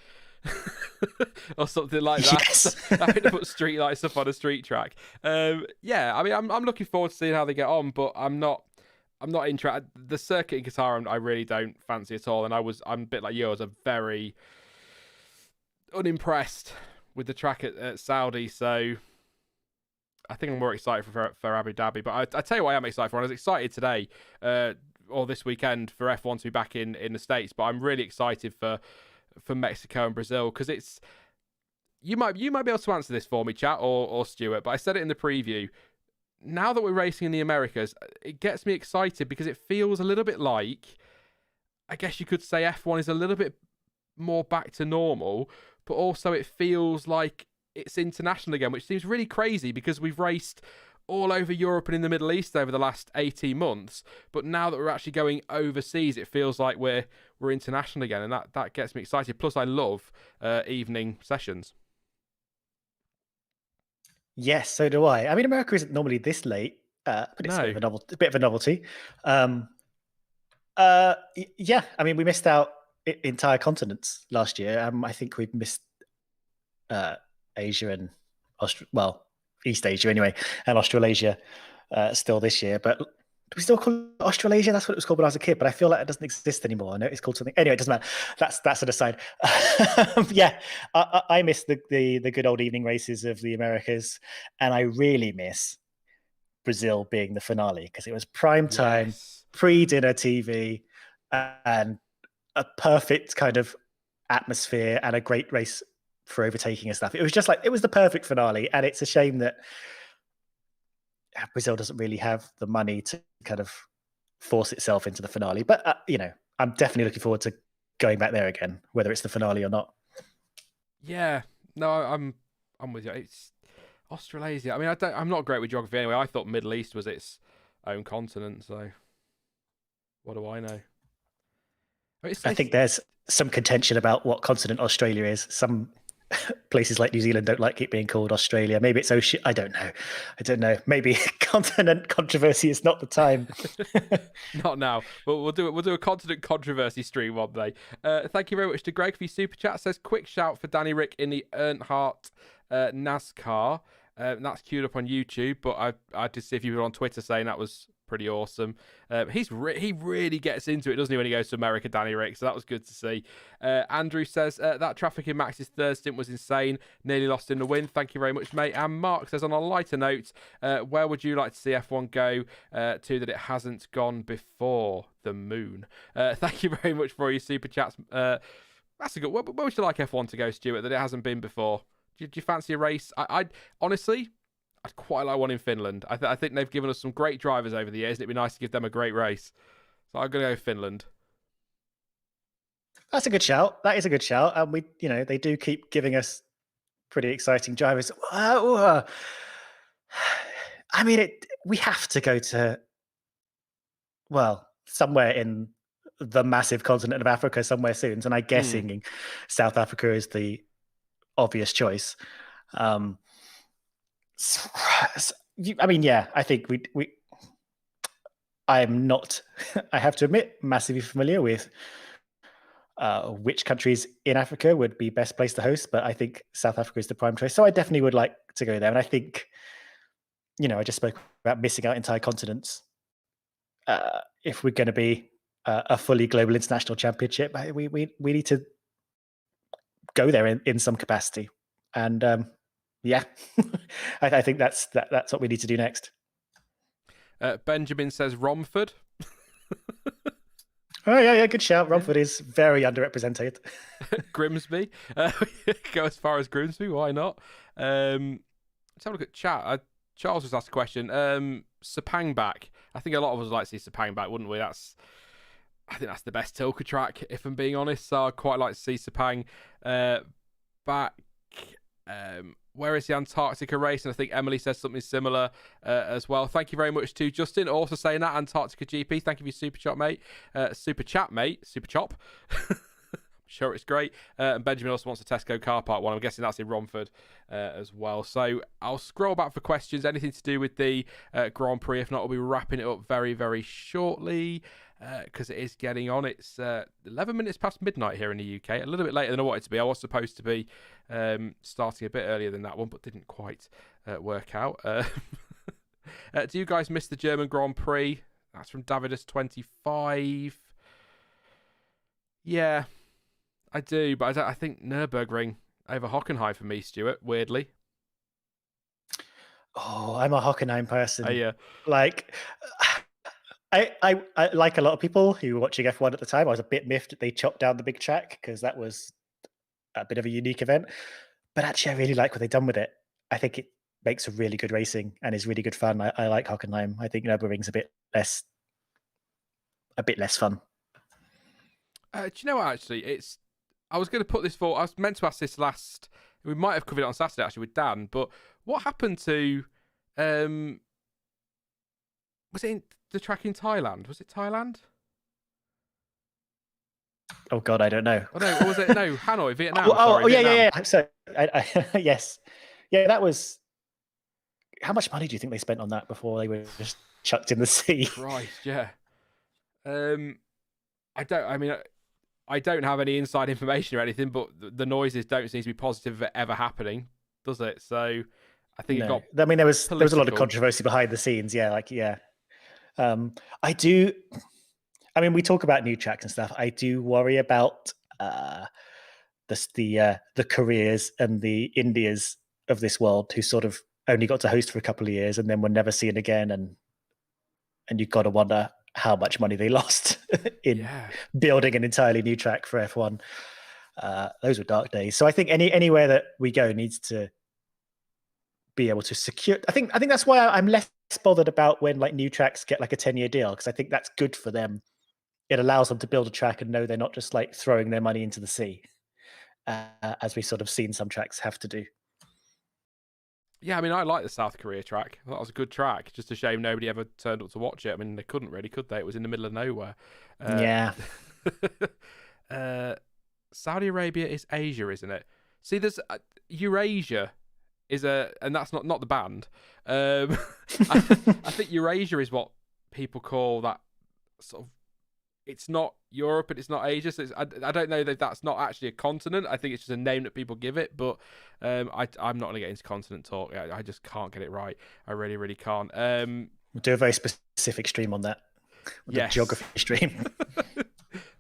Or something like that. Yes. Having to put street lights up on a street track. Yeah, I mean, I'm looking forward to seeing how they get on, but I'm not interested. The circuit in Qatar, I really don't fancy at all, and I'm a bit like you. I was very unimpressed with the track at Saudi, so I think I'm more excited for Abu Dhabi. But I tell you what I am excited for. I was excited today, or this weekend, for F1 to be back in the States, but I'm really excited for Mexico and Brazil, because it's you might be able to answer this for me, chat, or Stuart, but I said it in the preview. Now that we're racing in the Americas, it gets me excited because it feels a little bit like, I guess you could say F1 is a little bit more back to normal, but also it feels like it's international again, which seems really crazy because we've raced all over Europe and in the Middle East over the last 18 months, but now that we're actually going overseas, it feels like we're international again, and that gets me excited. Plus, I love evening sessions. Yes, so do I. I mean, America isn't normally this late, but it's No. a bit of a novelty. Yeah, I mean, we missed out entire continents last year. I think we've missed Asia and East Asia anyway, and Australasia still this year. But do we still call it Australasia? That's what it was called when I was a kid, but I feel like it doesn't exist anymore. I know it's called something. Anyway, it doesn't matter. That's an aside. Yeah, I miss the good old evening races of the Americas, and I really miss Brazil being the finale, because it was prime time, Yes. pre-dinner TV, and a perfect kind of atmosphere and a great race for overtaking and stuff. It was just like, it was the perfect finale, and it's a shame that Brazil doesn't really have the money to kind of force itself into the finale. But I'm definitely looking forward to going back there again, whether it's the finale or not. Yeah, no, I'm with you. It's Australasia. I mean, I'm not great with geography anyway. I thought Middle East was its own continent, so what do I know? I think there's some contention about what continent Australia is. Some places like New Zealand don't like it being called Australia. Maybe it's ocean. I don't know. Maybe continent controversy is not the time. Not now. But we'll do a continent controversy stream one day. Thank you very much to Greg for your super chat. Says quick shout for Danny Rick in the Earnhardt NASCAR. That's queued up on YouTube, but I did see a few people on Twitter saying that was pretty awesome. He really gets into it, doesn't he, when he goes to America, Danny Rick? So that was good to see. Andrew says that traffic in Max's third stint was insane. Nearly lost in the win. Thank you very much, mate. And Mark says, on a lighter note, where would you like to see F1 go to that it hasn't gone before? The moon. Thank you very much for your super chats. That's a good. Where would you like F1 to go, Stuart, that it hasn't been before? Do you fancy a race? I honestly, I'd quite like one in Finland. I think they've given us some great drivers over the years, and it'd be nice to give them a great race. So I'm going to go Finland. That's a good shout. That is a good shout. And they do keep giving us pretty exciting drivers. I mean, we have to go to, somewhere in the massive continent of Africa somewhere soon. And I'm guessing South Africa is the obvious choice. I think I am not, I have to admit, massively familiar with which countries in Africa would be best placed to host, but I think South Africa is the prime choice. So I definitely would like to go there. And I think, I just spoke about missing out entire continents. If we're going to be a fully global international championship, we need to go there in some capacity. And I think that's what we need to do next. Benjamin says Romford. Oh yeah, good shout. Romford is very underrepresented. Grimsby. Go as far as Grimsby. Why not? Let's have a look at chat. Charles was asked a question. Sepang back. I think a lot of us would like to see Sepang back, wouldn't we? I think that's the best Tilke track, if I'm being honest. So I'd quite like to see Sepang back. Where is the Antarctica race? And I think Emily says something similar as well. Thank you very much to Justin, also saying that Antarctica GP. Thank you for your super chat, mate. Super chop. sure it's great. And Benjamin also wants a Tesco car park one. I'm guessing that's in Romford as well. So I'll scroll back for questions. Anything to do with the Grand Prix? If not, we'll be wrapping it up very, very shortly because it is getting on. It's 11 minutes past midnight here in the UK. A little bit later than I wanted to be. I was supposed to be starting a bit earlier than that one, but didn't quite work out. Do you guys miss the German Grand Prix? That's from Davidus25. Yeah, I do, but I think Nürburgring over Hockenheim for me, Stuart, weirdly. Oh, I'm a Hockenheim person. Yeah. Like, I like a lot of people who were watching F1 at the time. I was a bit miffed that they chopped down the big track because that was a bit of a unique event. But actually, I really like what they've done with it. I think it makes a really good racing and is really good fun. I like Hockenheim. I think Nürburgring's a bit less fun. Do you know what, actually? I was going to put this for... I was meant to ask this last... We might have covered it on Saturday, actually, with Dan. But what happened to... was it in the track in Thailand? Was it Thailand? Oh, God, I don't know. Oh, no, or was it... No, Hanoi, Vietnam. Yeah. So, yes. Yeah, that was... How much money do you think they spent on that before they were just chucked in the sea? Christ, yeah. I don't have any inside information or anything, but the noises don't seem to be positive of it ever happening, does it? So I think it got. I mean, there was a lot of controversy behind the scenes. Yeah, I do. I mean, we talk about new tracks and stuff. I do worry about the Koreas and the Indias of this world who sort of only got to host for a couple of years and then were never seen again, and you've got to wonder how much money they lost in building an entirely new track for F1. Those were dark days. So I think anywhere that we go needs to be able to secure. I think that's why I'm less bothered about when like new tracks get like a 10-year deal, because I think that's good for them. It allows them to build a track and know they're not just like throwing their money into the sea, as we sort of seen some tracks have to do. Yeah, I mean, I like the South Korea track. That was a good track. Just a shame nobody ever turned up to watch it. I mean, they couldn't really, could they? It was in the middle of nowhere. Yeah. Saudi Arabia is Asia, isn't it? See, there's Eurasia is and that's not the band. I think Eurasia is what people call that sort of. It's not Europe and it's not Asia, so I don't know that that's not actually a continent. I think it's just a name that people give it, but I'm not going to get into continent talk. I just can't get it right. I really, really can't. We'll do a very specific stream on that. The geography stream.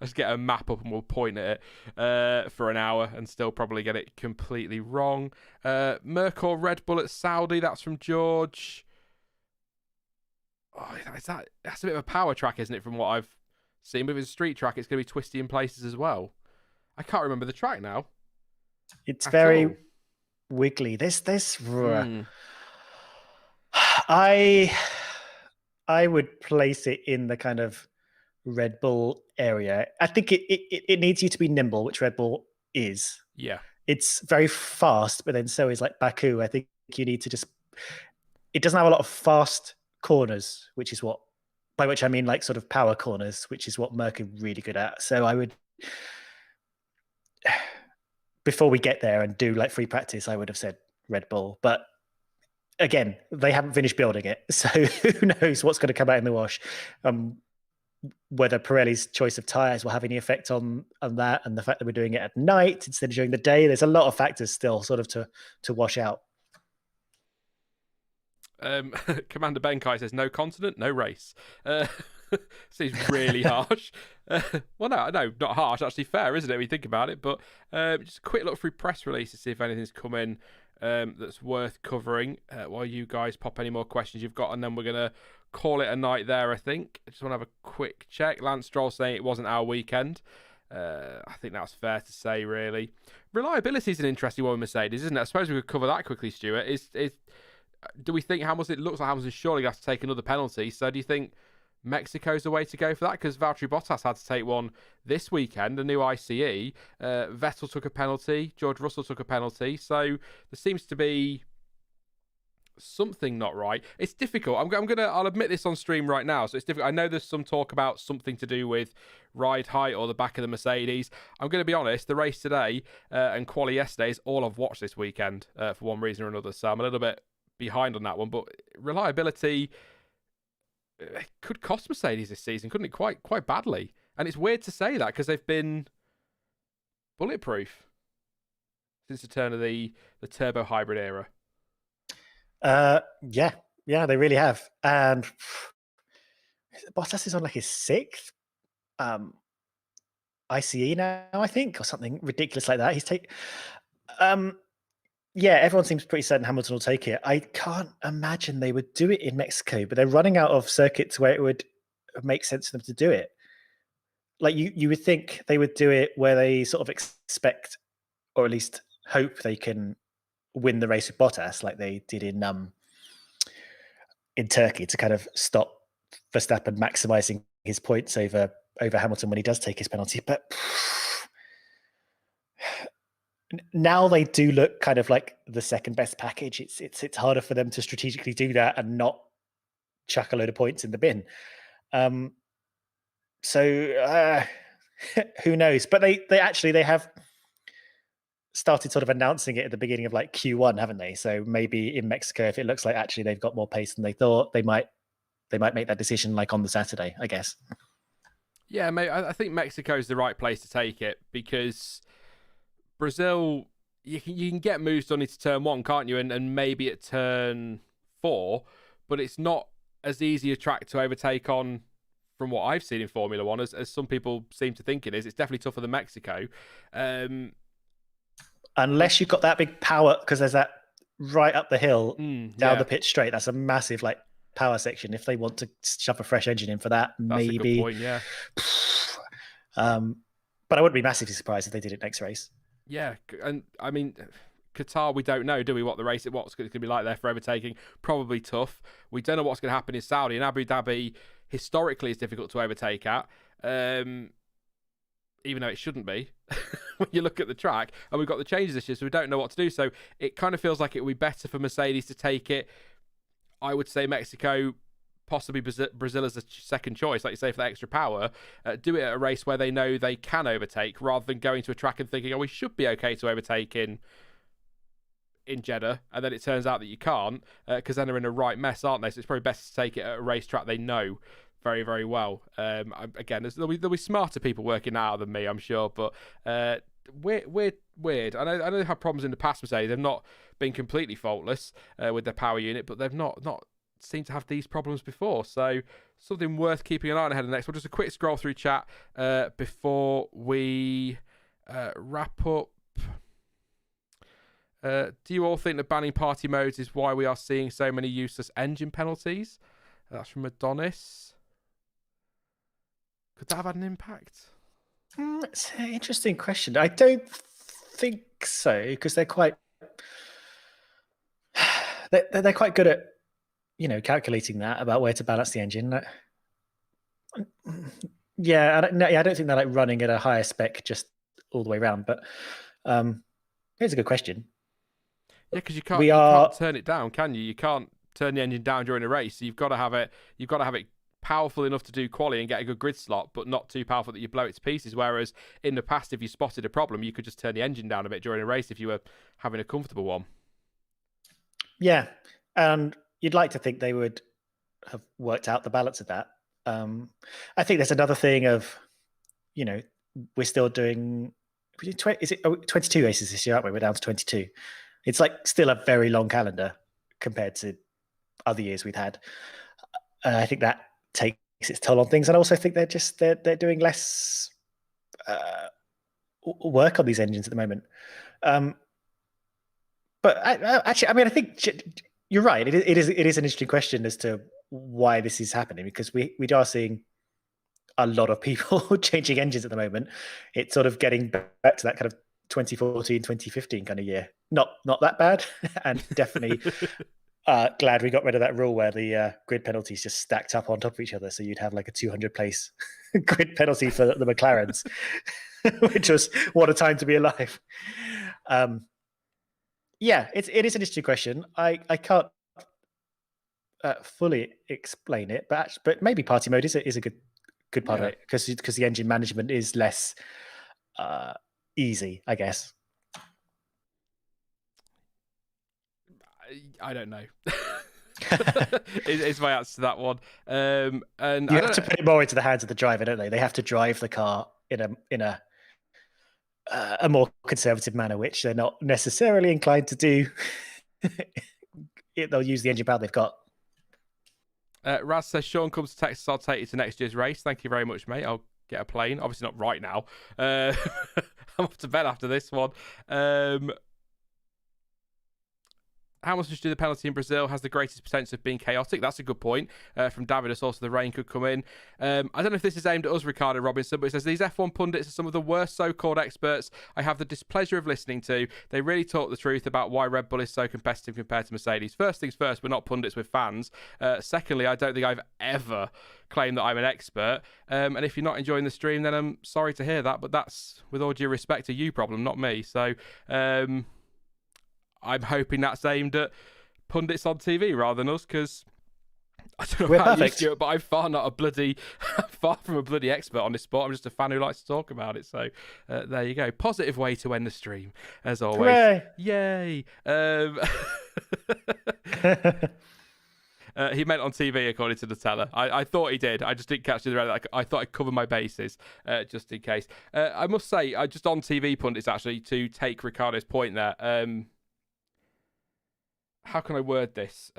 Let's get a map up and we'll point at it for an hour and still probably get it completely wrong. Mercor Red Bull at Saudi, that's from George. Oh, that's a bit of a power track, isn't it, from what I've seen? With a street track, it's going to be twisty in places as well. I can't remember the track now. It's very wiggly. I would place it in the kind of Red Bull area. I think it needs you to be nimble, which Red Bull is. Yeah. It's very fast, but then so is like Baku. I think you need to just... It doesn't have a lot of fast corners, which is what... By which I mean like sort of power corners, which is what Merc are really good at. So I would... Before we get there and do like free practice, I would have said Red Bull. But again, they haven't finished building it. So who knows what's going to come out in the wash. Whether Pirelli's choice of tyres will have any effect on that, and the fact that we're doing it at night instead of during the day. There's a lot of factors still sort of to wash out. Commander Benkai says, no continent, no race. Seems really harsh. Well, no, not harsh. Actually fair, isn't it, when you think about it? But just a quick look through press release to see if anything's come in that's worth covering while you guys pop any more questions you've got, and then we're going to call it a night there, I think. I just want to have a quick check. Lance Stroll saying it wasn't our weekend. I think that's fair to say, really. Reliability is an interesting one with Mercedes, isn't it? I suppose we could cover that quickly, Stuart. Do we think Hamilton... It looks like Hamilton's surely going to have to take another penalty. So do you think Mexico's the way to go for that? Because Valtteri Bottas had to take one this weekend, a new ICE. Vettel took a penalty. George Russell took a penalty. So there seems to be something not right. It's difficult. I'll admit this on stream right now. So it's difficult. I know there's some talk about something to do with ride height or the back of the Mercedes. I'm going to be honest. The race today and quali yesterday is all I've watched this weekend for one reason or another. So I'm a little bit behind on that one. But reliability could cost Mercedes this season, couldn't it? Quite badly. And it's weird to say that because they've been bulletproof since the turn of the turbo hybrid era. Yeah, they really have. And Bottas is on like his 6th ICE now, I think, or something ridiculous like that. Yeah, everyone seems pretty certain Hamilton will take it. I can't imagine they would do it in Mexico, but they're running out of circuits where it would make sense for them to do it. Like you would think they would do it where they sort of expect, or at least hope they can win the race with Bottas, like they did in Turkey, to kind of stop Verstappen maximizing his points over Hamilton when he does take his penalty. But now they do look kind of like the second best package. It's harder for them to strategically do that and not chuck a load of points in the bin. So who knows? But they have started sort of announcing it at the beginning of like Q1, haven't they? So maybe in Mexico, if it looks like actually they've got more pace than they thought, they might make that decision like on the Saturday, I guess. Yeah, mate, I think Mexico's the right place to take it because Brazil, you can get moves done into turn 1, can't you? And maybe at turn 4, but it's not as easy a track to overtake on from what I've seen in Formula One as some people seem to think it is. It's definitely tougher than Mexico. Unless you've got that big power, because there's that right up the hill down the pitch straight. That's a massive like power section. If they want to shove a fresh engine in for that, that's maybe. A good point, yeah. But I wouldn't be massively surprised if they did it next race. Yeah, and I mean, Qatar, we don't know, do we, what's going to be like there for overtaking? Probably tough. We don't know what's going to happen in Saudi, and Abu Dhabi historically is difficult to overtake at, even though it shouldn't be when you look at the track. And we've got the changes this year, so we don't know what to do. So it kind of feels like it would be better for Mercedes to take it. I would say Mexico, possibly Brazil as a second choice, like you say, for that extra power. Do it at a race where they know they can overtake, rather than going to a track and thinking, oh, we should be okay to overtake in Jeddah, and then it turns out that you can't, because then they're in a right mess, aren't they? So it's probably best to take it at a racetrack they know very, very well. Again, there'll be smarter people working out than me, I'm sure, but weird. I know they had problems in the past, Mercedes. They've not been completely faultless with their power unit, but they've not seemed to have these problems before. So something worth keeping an eye on ahead of the next one. Just a quick scroll through chat before we wrap up. Do you all think that banning party modes is why we are seeing so many useless engine penalties? That's from Adonis. Could that have had an impact? It's an interesting question. I don't think so, because they're quite good at, calculating that about where to balance the engine. Yeah, I don't think they're like running at a higher spec just all the way around. But here's a good question. Yeah, because you can't turn it down, can you? You can't turn the engine down during a race. So you've got to have it powerful enough to do quali and get a good grid slot, but not too powerful that you blow it to pieces. Whereas in the past, if you spotted a problem, you could just turn the engine down a bit during a race if you were having a comfortable one. Yeah, and you'd like to think they would have worked out the balance of that. I think there's another thing of, we're still doing, is it 22 races this year, aren't we? We're down to 22. It's like still a very long calendar compared to other years we've had. And I think that takes its toll on things. And I also think they're doing less work on these engines at the moment. But I think you're right. It is an interesting question as to why this is happening, because we are seeing a lot of people changing engines at the moment. It's sort of getting back to that kind of 2014, 2015 kind of year. Not that bad, and definitely glad we got rid of that rule where the grid penalties just stacked up on top of each other. So you'd have like a 200 place grid penalty for the McLarens, which was what a time to be alive. Yeah, it is an interesting question. I can't fully explain it, but maybe party mode is a good part of it because the engine management is less easy, I guess. I don't know. Is my answer to that one. And you have to put it more into the hands of the driver, don't they? They have to drive the car in a more conservative manner, which they're not necessarily inclined to do. They'll use the engine power they've got. Raz says, Sean comes to Texas, I'll take you to next year's race. Thank you very much, mate. I'll get a plane. Obviously not right now. I'm off to bed after this one. How much do the penalty in Brazil has the greatest potential of being chaotic? That's a good point. From Davidus, also the rain could come in. I don't know if this is aimed at us, Ricardo Robinson, but it says, these F1 pundits are some of the worst so-called experts I have the displeasure of listening to. They really talk the truth about why Red Bull is so competitive compared to Mercedes. First things first, we're not pundits, we're fans. Secondly, I don't think I've ever claimed that I'm an expert. And if you're not enjoying the stream, then I'm sorry to hear that, but that's, with all due respect, a you problem, not me. So, I'm hoping that's aimed at pundits on TV rather than us, because I don't know We're about perfect. you, Stuart, but I'm far from a bloody expert on this sport. I'm just a fan who likes to talk about it. So there you go. Positive way to end the stream, as always. Hooray. Yay! He meant on TV, according to the teller. I thought he did. I just didn't catch the right. I thought I'd cover my bases, just in case. I must say, just on TV pundits, actually, to take Ricardo's point there. How can I word this?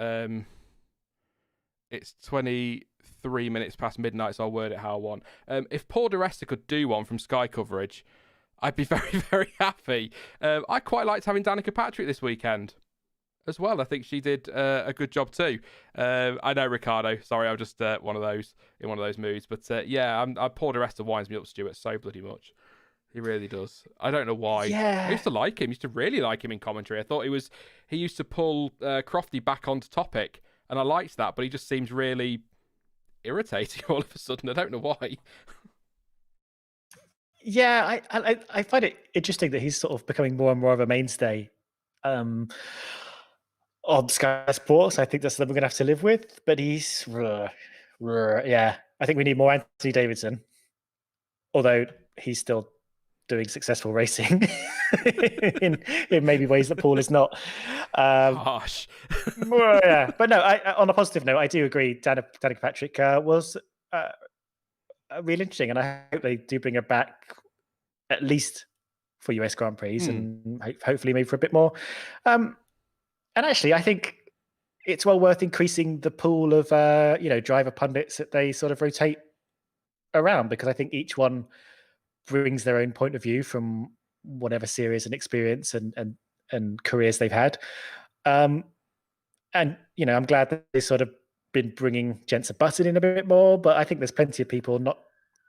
It's 23 minutes past midnight, so I'll word it how I want. If Paul di Resta could do one from Sky coverage, I'd be very, very happy. I quite liked having Danica Patrick this weekend as well. I think she did a good job too. I know, Ricardo. Sorry, I'm just in one of those moods. But yeah, Paul di Resta winds me up, Stuart, so bloody much. He really does. I don't know why. Yeah. I used to like him. I used to really like him in commentary. I thought he used to pull Crofty back onto topic, and I liked that, but he just seems really irritating all of a sudden. I don't know why. Yeah, I find it interesting that he's sort of becoming more and more of a mainstay on Sky Sports. I think that's something we're going to have to live with, but he's... yeah, I think we need more Anthony Davidson, although he's still doing successful racing in maybe ways that Paul is not. Harsh. Yeah, but no. On a positive note, I do agree. Danica Patrick was really interesting, and I hope they do bring her back at least for US Grand Prix, and hopefully maybe for a bit more. And actually, I think it's well worth increasing the pool of driver pundits that they sort of rotate around, because I think each one brings their own point of view from whatever series and experience and careers they've had. And I'm glad that they've sort of been bringing Jensen Button in a bit more, but I think there's plenty of people not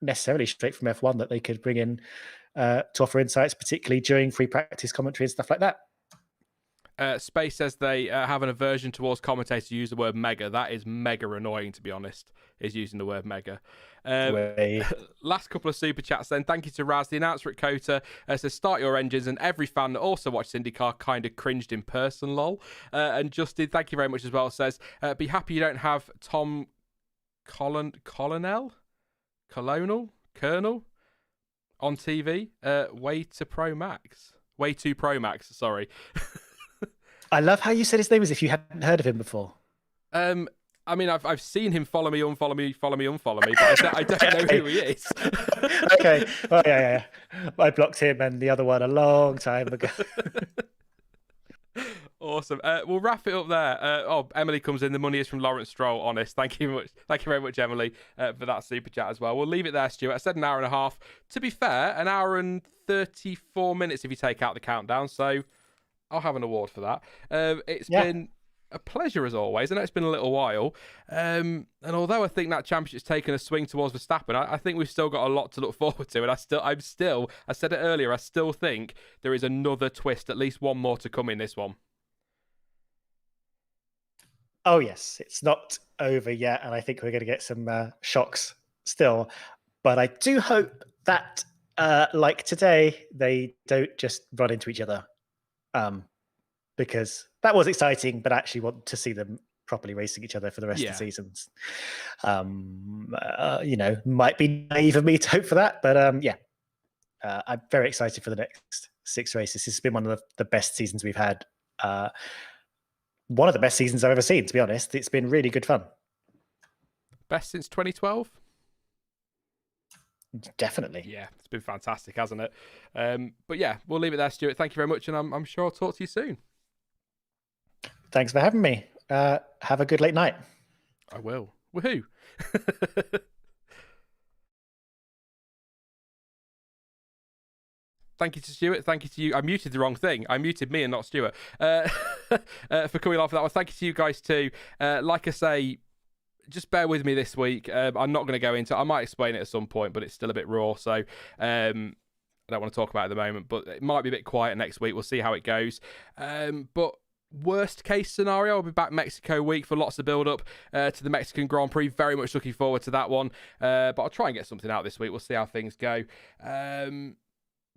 necessarily straight from F1 that they could bring in to offer insights, particularly during free practice commentary and stuff like that. Space says they have an aversion towards commentators who use the word mega. That is mega annoying, to be honest, is using the word mega. Last couple of super chats then. Thank you to Raz. The announcer at COTA says, start your engines, and every fan that also watched IndyCar kind of cringed in person, lol. And Justin, thank you very much as well, says, be happy you don't have Tom Colonel on TV. Way too Pro Max, sorry. I love how you said his name as if you hadn't heard of him before. I mean, I've seen him follow me, unfollow me, but I don't know who he is. Okay. Well, yeah. I blocked him and the other one a long time ago. Awesome. We'll wrap it up there. Emily comes in. The money is from Lawrence Stroll. Honest. Thank you very much, Emily, for that super chat as well. We'll leave it there, Stuart. I said an hour and a half. To be fair, an hour and 34 minutes if you take out the countdown. So I'll have an award for that. It's been a pleasure as always. I know it's been a little while. And although I think that championship's taken a swing towards Verstappen, I think we've still got a lot to look forward to. And I said it earlier, I still think there is another twist, at least one more to come in this one. Oh, yes. It's not over yet. And I think we're going to get some shocks still. But I do hope that, like today, they don't just run into each other. Because that was exciting, but I actually want to see them properly racing each other for the rest of the Yeah. seasons. Might be naive of me to hope for that, but I'm very excited for the next 6 races. This has been one of the best seasons we've had. One of the best seasons I've ever seen, to be honest. It's been really good fun. Best since 2012? Definitely. Yeah, it's been fantastic, hasn't it? But yeah, we'll leave it there, Stuart. Thank you very much, and I'm sure I'll talk to you soon. Thanks for having me. Have a good late night. I will. Woohoo! Thank you to Stuart. Thank you to you. I muted the wrong thing. I muted me and not Stuart. For coming on for that one. Thank you to you guys too. Like I say, just bear with me this week. I'm not going to go into it. I might explain it at some point, but it's still a bit raw. So I don't want to talk about it at the moment, but it might be a bit quiet next week. We'll see how it goes. But worst case scenario, I'll be back Mexico week for lots of build up to the Mexican Grand Prix. Very much looking forward to that one. But I'll try and get something out this week. We'll see how things go.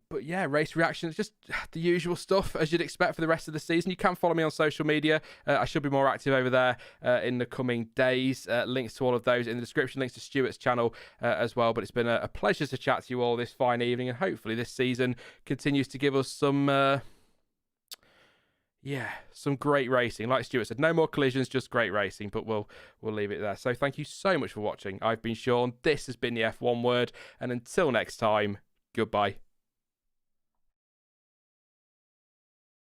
But yeah, race reactions, just the usual stuff as you'd expect for the rest of the season. You can follow me on social media. I should be more active over there in the coming days. Links to all of those in the description, links to Stuart's channel as well. But it's been a pleasure to chat to you all this fine evening, and hopefully this season continues to give us some great racing. Like Stuart said, no more collisions, just great racing, but we'll leave it there. So thank you so much for watching. I've been Sean. This has been the F1 Word, and until next time, goodbye.